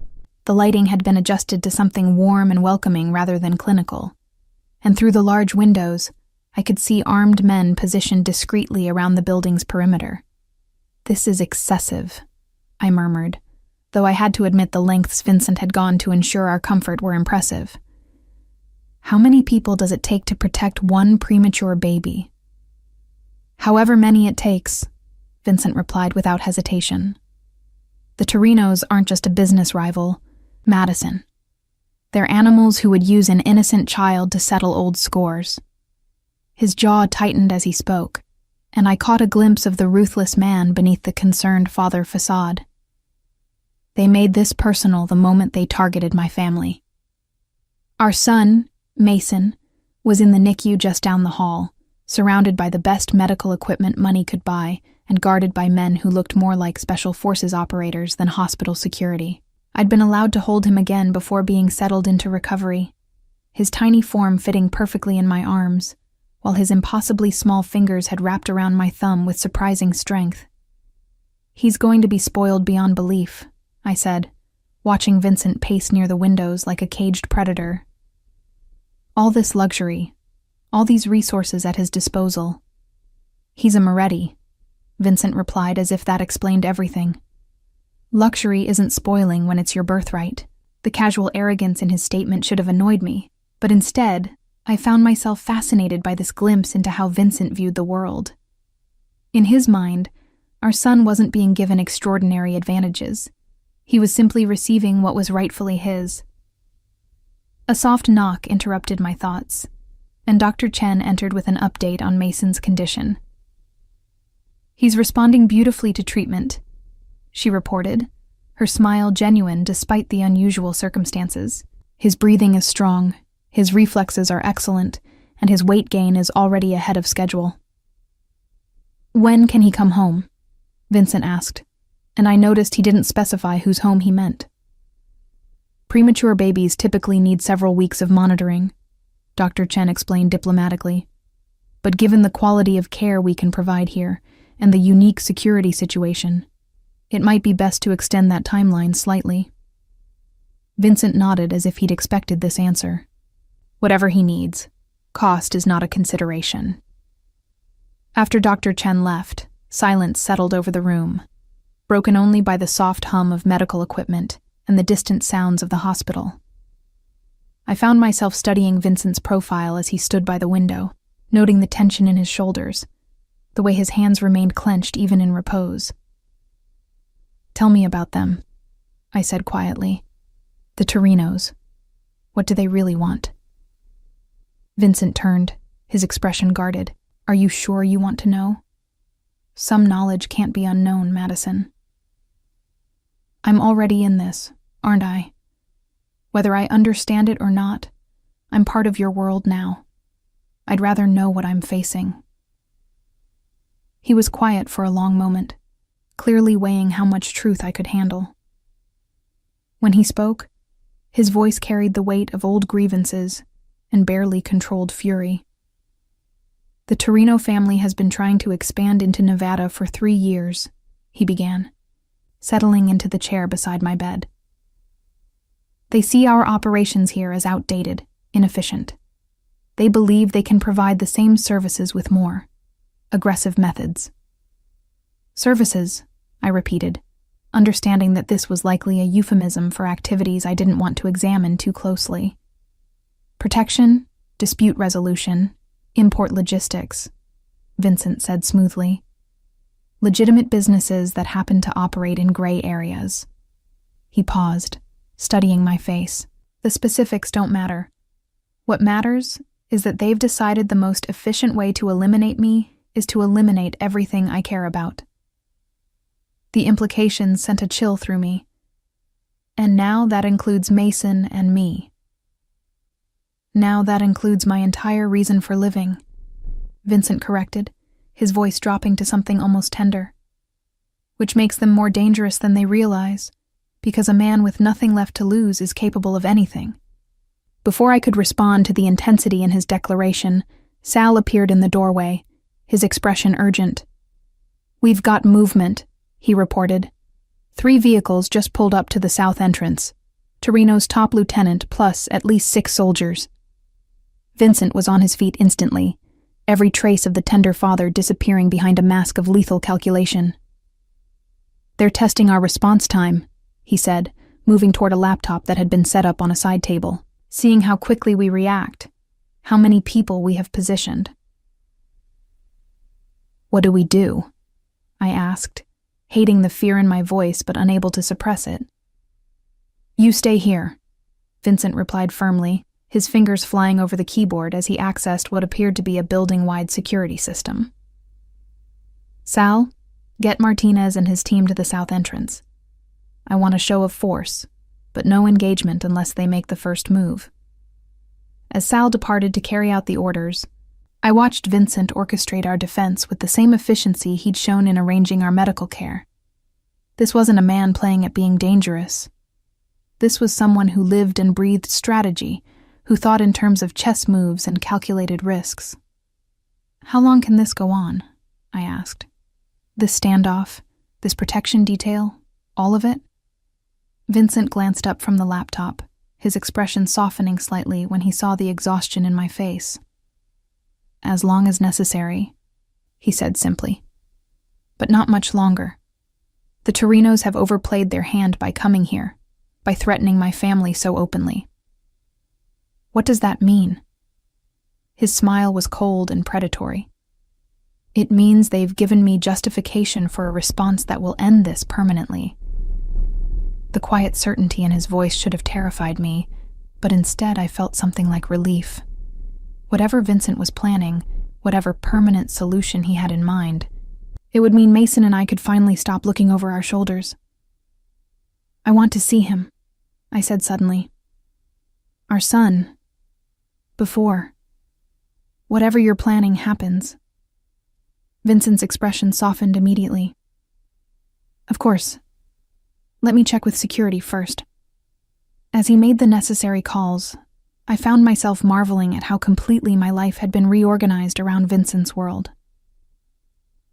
The lighting had been adjusted to something warm and welcoming rather than clinical. And through the large windows, I could see armed men positioned discreetly around the building's perimeter. "This is excessive," I murmured, though I had to admit the lengths Vincent had gone to ensure our comfort were impressive. "How many people does it take to protect one premature baby?" "However many it takes," Vincent replied without hesitation. "The Torinos aren't just a business rival, Madison. They're animals who would use an innocent child to settle old scores." His jaw tightened as he spoke, and I caught a glimpse of the ruthless man beneath the concerned father facade. They made this personal the moment they targeted my family. Our son, Mason, was in the NICU just down the hall, surrounded by the best medical equipment money could buy and guarded by men who looked more like special forces operators than hospital security. I'd been allowed to hold him again before being settled into recovery, his tiny form fitting perfectly in my arms, while his impossibly small fingers had wrapped around my thumb with surprising strength. "He's going to be spoiled beyond belief," I said, watching Vincent pace near the windows like a caged predator. "All this luxury, all these resources at his disposal. He's a Moretti," Vincent replied as if that explained everything. "Luxury isn't spoiling when it's your birthright." The casual arrogance in his statement should have annoyed me, but instead, I found myself fascinated by this glimpse into how Vincent viewed the world. In his mind, our son wasn't being given extraordinary advantages. He was simply receiving what was rightfully his. A soft knock interrupted my thoughts, and Dr. Chen entered with an update on Mason's condition. "He's responding beautifully to treatment," she reported, her smile genuine despite the unusual circumstances. "His breathing is strong, his reflexes are excellent, and his weight gain is already ahead of schedule." "When can he come home?" Vincent asked, and I noticed he didn't specify whose home he meant. "Premature babies typically need several weeks of monitoring," Dr. Chen explained diplomatically. "But given the quality of care we can provide here, and the unique security situation, it might be best to extend that timeline slightly." Vincent nodded as if he'd expected this answer. "Whatever he needs. Cost is not a consideration." After Dr. Chen left, silence settled over the room, broken only by the soft hum of medical equipment and the distant sounds of the hospital. I found myself studying Vincent's profile as he stood by the window, noting the tension in his shoulders, the way his hands remained clenched even in repose. "Tell me about them," I said quietly. "The Torinos. What do they really want?" Vincent turned, his expression guarded. "Are you sure you want to know? Some knowledge can't be unknown, Madison." "I'm already in this, aren't I? Whether I understand it or not, I'm part of your world now. I'd rather know what I'm facing." He was quiet for a long moment, clearly weighing how much truth I could handle. When he spoke, his voice carried the weight of old grievances and barely controlled fury. "The Torino family has been trying to expand into Nevada for 3 years," he began, settling into the chair beside my bed. "They see our operations here as outdated, inefficient. They believe they can provide the same services with more aggressive methods." "Services," I repeated, understanding that this was likely a euphemism for activities I didn't want to examine too closely. "Protection, dispute resolution, import logistics," Vincent said smoothly. "Legitimate businesses that happen to operate in gray areas." He paused, studying my face. "The specifics don't matter. What matters is that they've decided the most efficient way to eliminate me is to eliminate everything I care about." The implications sent a chill through me. "And now that includes Mason and me." "Now that includes my entire reason for living," Vincent corrected, his voice dropping to something almost tender. "Which makes them more dangerous than they realize, because a man with nothing left to lose is capable of anything." Before I could respond to the intensity in his declaration, Sal appeared in the doorway, his expression urgent. "We've got movement," he reported. 3 vehicles just pulled up to the south entrance. Torino's top lieutenant plus at least 6 soldiers. Vincent was on his feet instantly, every trace of the tender father disappearing behind a mask of lethal calculation. "They're testing our response time," he said, moving toward a laptop that had been set up on a side table, "seeing how quickly we react, how many people we have positioned." "What do we do?" I asked, hating the fear in my voice but unable to suppress it. "You stay here," Vincent replied firmly, his fingers flying over the keyboard as he accessed what appeared to be a building-wide security system. "Sal, get Martinez and his team to the south entrance. I want a show of force, but no engagement unless they make the first move." As Sal departed to carry out the orders, I watched Vincent orchestrate our defense with the same efficiency he'd shown in arranging our medical care. This wasn't a man playing at being dangerous. This was someone who lived and breathed strategy, who thought in terms of chess moves and calculated risks. How long can this go on? I asked. This standoff, this protection detail, all of it? Vincent glanced up from the laptop, his expression softening slightly when he saw the exhaustion in my face. As long as necessary, he said simply. But not much longer. The Torinos have overplayed their hand by coming here, by threatening my family so openly. What does that mean? His smile was cold and predatory. It means they've given me justification for a response that will end this permanently. The quiet certainty in his voice should have terrified me, but instead I felt something like relief. Whatever Vincent was planning, whatever permanent solution he had in mind, it would mean Mason and I could finally stop looking over our shoulders. I want to see him, I said suddenly. Our son. Before. Whatever you're planning happens. Vincent's expression softened immediately. Of course. Let me check with security first. As he made the necessary calls, I found myself marveling at how completely my life had been reorganized around Vincent's world.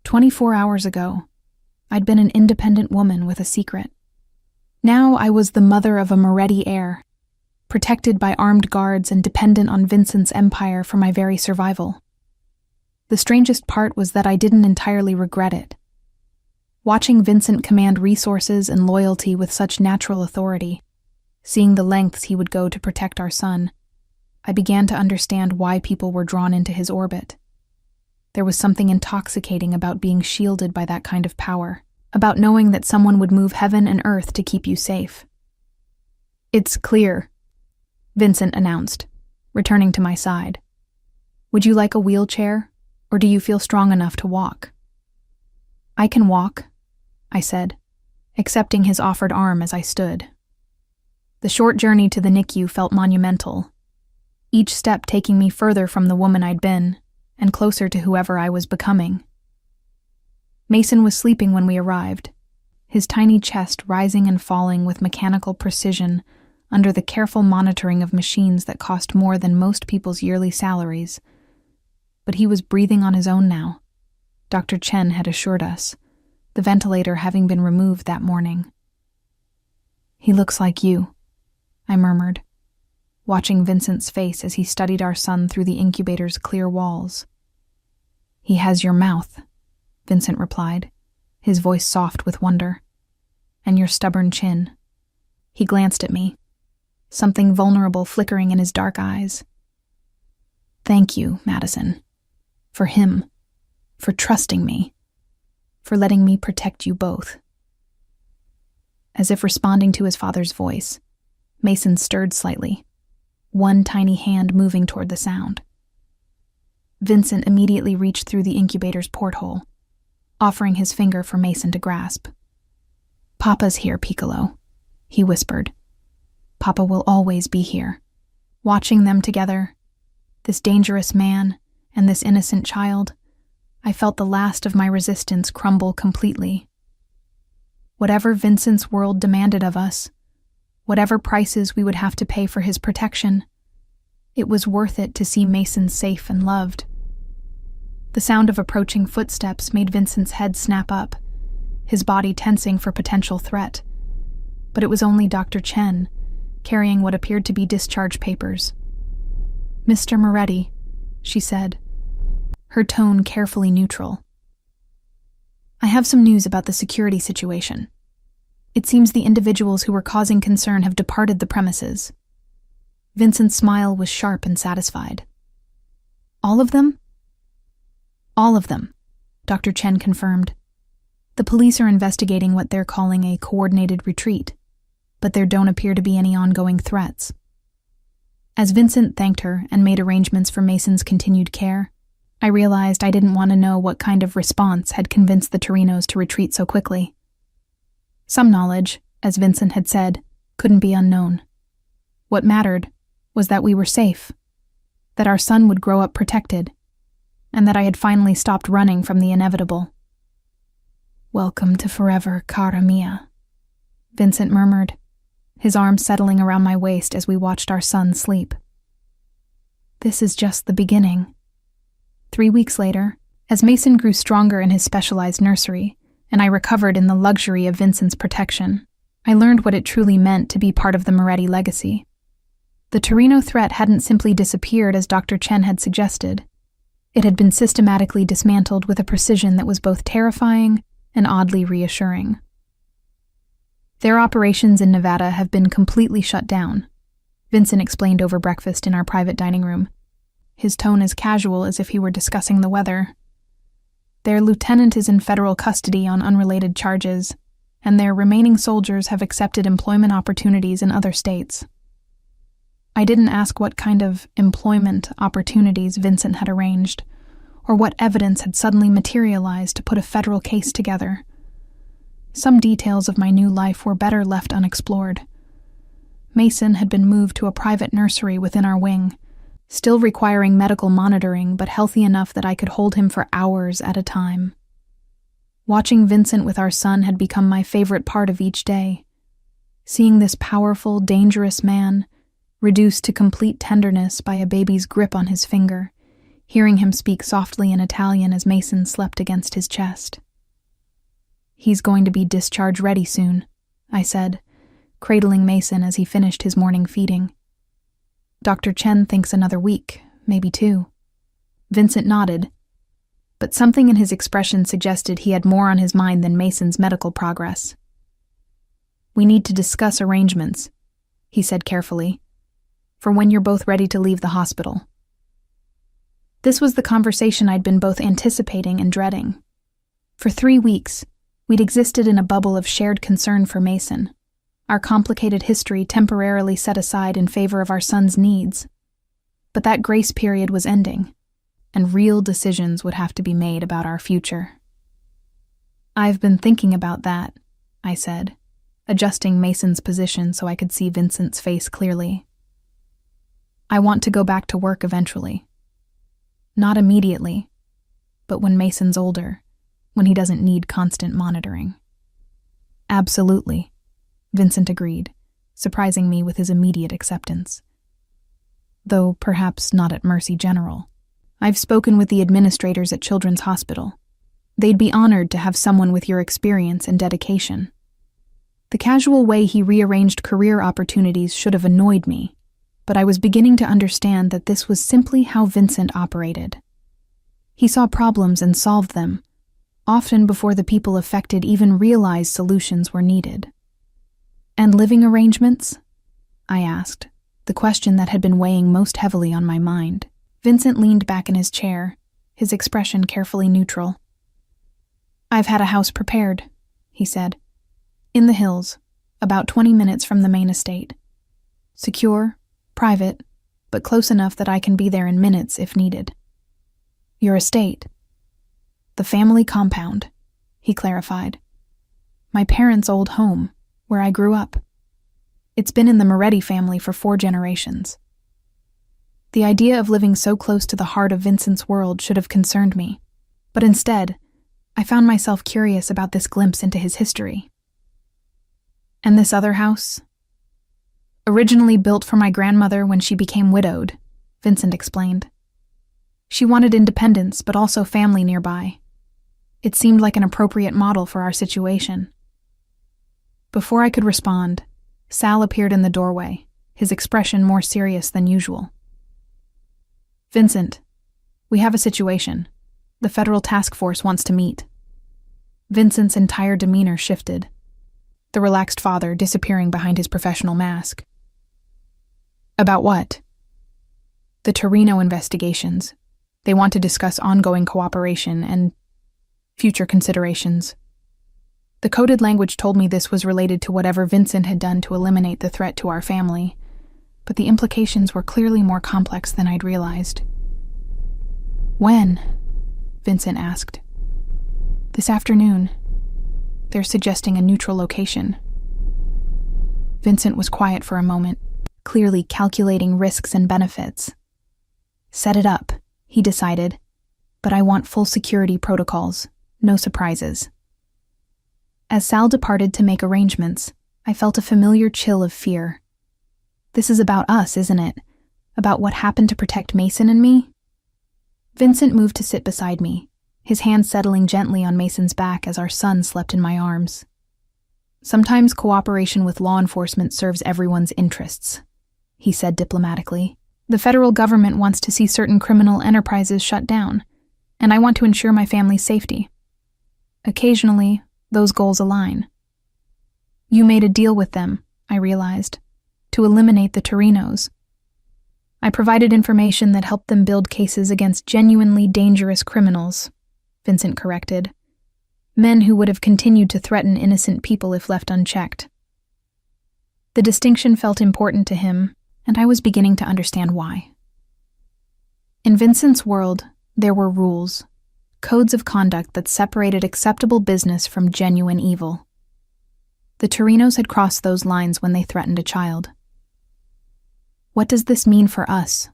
24 hours ago, I'd been an independent woman with a secret. Now I was the mother of a Moretti heir, protected by armed guards and dependent on Vincent's empire for my very survival. The strangest part was that I didn't entirely regret it. Watching Vincent command resources and loyalty with such natural authority, seeing the lengths he would go to protect our son, I began to understand why people were drawn into his orbit. There was something intoxicating about being shielded by that kind of power, about knowing that someone would move heaven and earth to keep you safe. It's clear, Vincent announced, returning to my side. Would you like a wheelchair, or do you feel strong enough to walk? I can walk, I said, accepting his offered arm as I stood. The short journey to the NICU felt monumental, each step taking me further from the woman I'd been, and closer to whoever I was becoming. Mason was sleeping when we arrived, his tiny chest rising and falling with mechanical precision under the careful monitoring of machines that cost more than most people's yearly salaries. But he was breathing on his own now, Dr. Chen had assured us, the ventilator having been removed that morning. He looks like you, I murmured, watching Vincent's face as he studied our son through the incubator's clear walls. He has your mouth, Vincent replied, his voice soft with wonder. And your stubborn chin. He glanced at me, something vulnerable flickering in his dark eyes. Thank you, Madison. For him. For trusting me. For letting me protect you both. As if responding to his father's voice, Mason stirred slightly, one tiny hand moving toward the sound. Vincent immediately reached through the incubator's porthole, offering his finger for Mason to grasp. Papa's here, Piccolo, he whispered. Papa will always be here. Watching them together, this dangerous man and this innocent child, I felt the last of my resistance crumble completely. Whatever Vincent's world demanded of us, whatever prices we would have to pay for his protection, it was worth it to see Mason safe and loved. The sound of approaching footsteps made Vincent's head snap up, his body tensing for potential threat. But it was only Dr. Chen, carrying what appeared to be discharge papers. Mr. Moretti, she said, her tone carefully neutral. I have some news about the security situation. It seems the individuals who were causing concern have departed the premises. Vincent's smile was sharp and satisfied. All of them? All of them, Dr. Chen confirmed. The police are investigating what they're calling a coordinated retreat, but there don't appear to be any ongoing threats. As Vincent thanked her and made arrangements for Mason's continued care, I realized I didn't want to know what kind of response had convinced the Torinos to retreat so quickly. Some knowledge, as Vincent had said, couldn't be unknown. What mattered was that we were safe, that our son would grow up protected, and that I had finally stopped running from the inevitable. Welcome to forever, cara mia, Vincent murmured, his arms settling around my waist as we watched our son sleep. This is just the beginning. 3 weeks later, as Mason grew stronger in his specialized nursery, and I recovered in the luxury of Vincent's protection, I learned what it truly meant to be part of the Moretti legacy. The Torino threat hadn't simply disappeared as Dr. Chen had suggested. It had been systematically dismantled with a precision that was both terrifying and oddly reassuring. Their operations in Nevada have been completely shut down, Vincent explained over breakfast in our private dining room, his tone as casual as if he were discussing the weather. Their lieutenant is in federal custody on unrelated charges, and their remaining soldiers have accepted employment opportunities in other states. I didn't ask what kind of employment opportunities Vincent had arranged, or what evidence had suddenly materialized to put a federal case together. Some details of my new life were better left unexplored. Mason had been moved to a private nursery within our wing, still requiring medical monitoring but healthy enough that I could hold him for hours at a time. Watching Vincent with our son had become my favorite part of each day. Seeing this powerful, dangerous man reduced to complete tenderness by a baby's grip on his finger, hearing him speak softly in Italian as Mason slept against his chest. "He's going to be discharge ready soon," I said, cradling Mason as he finished his morning feeding. "Dr. Chen thinks another week, maybe 2. Vincent nodded, but something in his expression suggested he had more on his mind than Mason's medical progress. "We need to discuss arrangements," he said carefully, "for when you're both ready to leave the hospital." This was the conversation I'd been both anticipating and dreading. For 3 weeks, we'd existed in a bubble of shared concern for Mason, our complicated history temporarily set aside in favor of our son's needs. But that grace period was ending, and real decisions would have to be made about our future. "I've been thinking about that," I said, adjusting Mason's position so I could see Vincent's face clearly. "I want to go back to work eventually. Not immediately, but when Mason's older, when he doesn't need constant monitoring." "Absolutely," Vincent agreed, surprising me with his immediate acceptance. "Though perhaps not at Mercy General. I've spoken with the administrators at Children's Hospital. They'd be honored to have someone with your experience and dedication." The casual way he rearranged career opportunities should have annoyed me, but I was beginning to understand that this was simply how Vincent operated. He saw problems and solved them, often before the people affected even realized solutions were needed. "And living arrangements?" I asked, the question that had been weighing most heavily on my mind. Vincent leaned back in his chair, his expression carefully neutral. "I've had a house prepared," he said. "In the hills, about 20 minutes from the main estate. Secure, private, but close enough that I can be there in minutes if needed." "Your estate?" "The family compound," he clarified. "My parents' old home, where I grew up. It's been in the Moretti family for 4 generations. The idea of living so close to the heart of Vincent's world should have concerned me, but instead, I found myself curious about this glimpse into his history. "And this other house?" "Originally built for my grandmother when she became widowed," Vincent explained. "She wanted independence, but also family nearby. It seemed like an appropriate model for our situation." Before I could respond, Sal appeared in the doorway, his expression more serious than usual. "Vincent, we have a situation. The federal task force wants to meet." Vincent's entire demeanor shifted, the relaxed father disappearing behind his professional mask. "About what?" "The Torino investigations. They want to discuss ongoing cooperation and future considerations." The coded language told me this was related to whatever Vincent had done to eliminate the threat to our family, but the implications were clearly more complex than I'd realized. "When?" Vincent asked. "This afternoon. They're suggesting a neutral location." Vincent was quiet for a moment, clearly calculating risks and benefits. "Set it up," he decided, "but I want full security protocols, no surprises." As Sal departed to make arrangements, I felt a familiar chill of fear. This is about us, isn't it? About what happened to protect Mason and me? Vincent moved to sit beside me, his hand settling gently on Mason's back as our son slept in my arms. Sometimes cooperation with law enforcement serves everyone's interests, he said diplomatically. The federal government wants to see certain criminal enterprises shut down, and I want to ensure my family's safety. Occasionally, those goals align. You made a deal with them, I realized, to eliminate the Torinos. I provided information that helped them build cases against genuinely dangerous criminals, Vincent corrected. Men who would have continued to threaten innocent people if left unchecked. The distinction felt important to him, and I was beginning to understand why. In Vincent's world, there were rules, codes of conduct that separated acceptable business from genuine evil. The Torinos had crossed those lines when they threatened a child. What does this mean for us?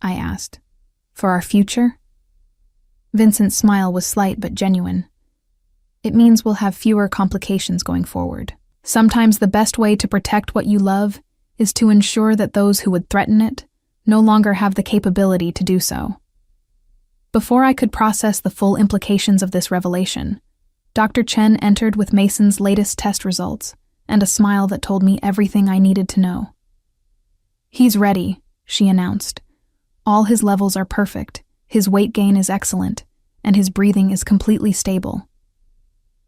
I asked. For our future? Vincent's smile was slight but genuine. It means we'll have fewer complications going forward. Sometimes the best way to protect what you love is to ensure that those who would threaten it no longer have the capability to do so. Before I could process the full implications of this revelation, Dr. Chen entered with Mason's latest test results and a smile that told me everything I needed to know. He's ready, she announced. All his levels are perfect, his weight gain is excellent, and his breathing is completely stable.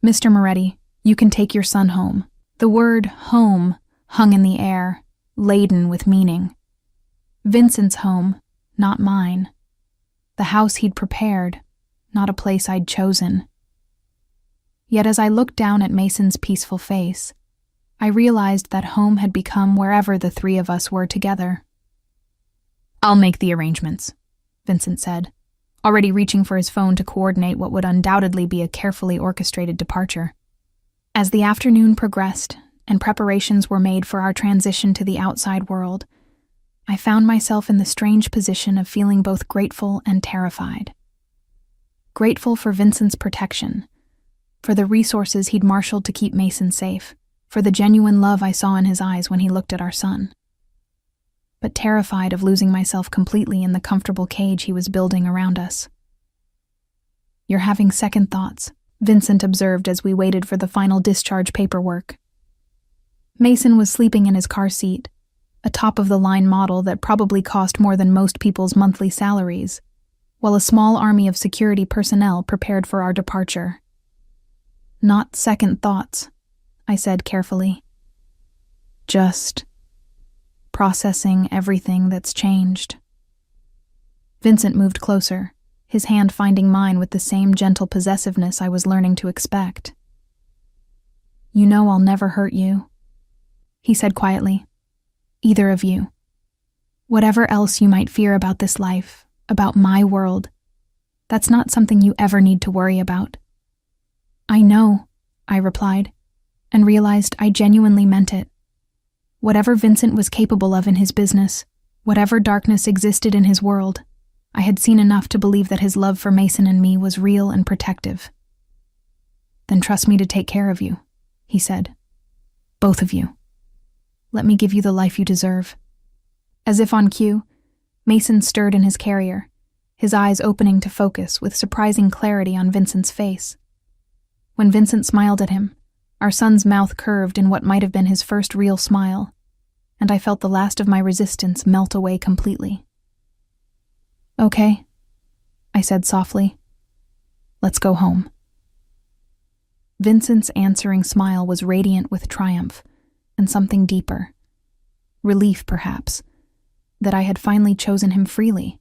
Mr. Moretti, you can take your son home. The word home hung in the air, laden with meaning. Vincent's home, not mine. The house he'd prepared, not a place I'd chosen. Yet as I looked down at Mason's peaceful face, I realized that home had become wherever the three of us were together. I'll make the arrangements, Vincent said, already reaching for his phone to coordinate what would undoubtedly be a carefully orchestrated departure. As the afternoon progressed and preparations were made for our transition to the outside world, I found myself in the strange position of feeling both grateful and terrified. Grateful for Vincent's protection, for the resources he'd marshaled to keep Mason safe, for the genuine love I saw in his eyes when he looked at our son. But terrified of losing myself completely in the comfortable cage he was building around us. You're having second thoughts, Vincent observed as we waited for the final discharge paperwork. Mason was sleeping in his car seat, a top-of-the-line model that probably cost more than most people's monthly salaries, while a small army of security personnel prepared for our departure. Not second thoughts, I said carefully. Just processing everything that's changed. Vincent moved closer, his hand finding mine with the same gentle possessiveness I was learning to expect. You know I'll never hurt you, he said quietly. Either of you. Whatever else you might fear about this life, about my world, that's not something you ever need to worry about. I know, I replied, and realized I genuinely meant it. Whatever Vincent was capable of in his business, whatever darkness existed in his world, I had seen enough to believe that his love for Mason and me was real and protective. Then trust me to take care of you, he said. Both of you. Let me give you the life you deserve. As if on cue, Mason stirred in his carrier, his eyes opening to focus with surprising clarity on Vincent's face. When Vincent smiled at him, our son's mouth curved in what might have been his first real smile, and I felt the last of my resistance melt away completely. Okay, I said softly. Let's go home. Vincent's answering smile was radiant with triumph, and something deeper. Relief, perhaps, that I had finally chosen him freely,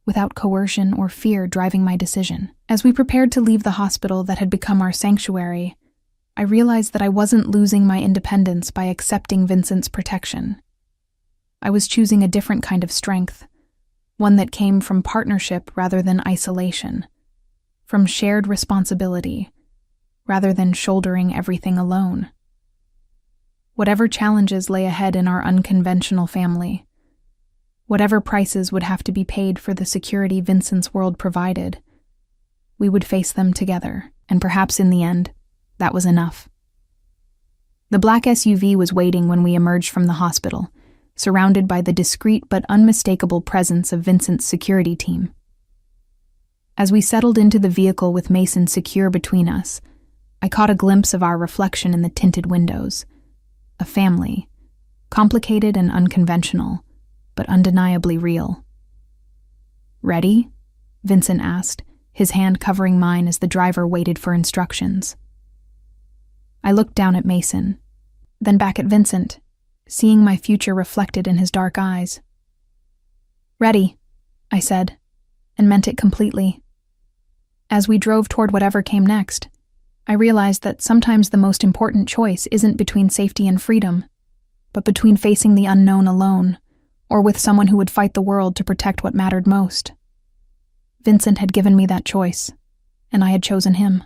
without coercion or fear driving my decision. As we prepared to leave the hospital that had become our sanctuary, I realized that I wasn't losing my independence by accepting Vincent's protection. I was choosing a different kind of strength, one that came from partnership rather than isolation, from shared responsibility rather than shouldering everything alone. Whatever challenges lay ahead in our unconventional family, whatever prices would have to be paid for the security Vincent's world provided, we would face them together, and perhaps in the end, that was enough. The black SUV was waiting when we emerged from the hospital, surrounded by the discreet but unmistakable presence of Vincent's security team. As we settled into the vehicle with Mason secure between us, I caught a glimpse of our reflection in the tinted windows. A family, complicated and unconventional, but undeniably real. "Ready?" Vincent asked, his hand covering mine as the driver waited for instructions. I looked down at Mason, then back at Vincent, seeing my future reflected in his dark eyes. "Ready," I said, and meant it completely. As we drove toward whatever came next, I realized that sometimes the most important choice isn't between safety and freedom, but between facing the unknown alone, or with someone who would fight the world to protect what mattered most. Vincent had given me that choice, and I had chosen him.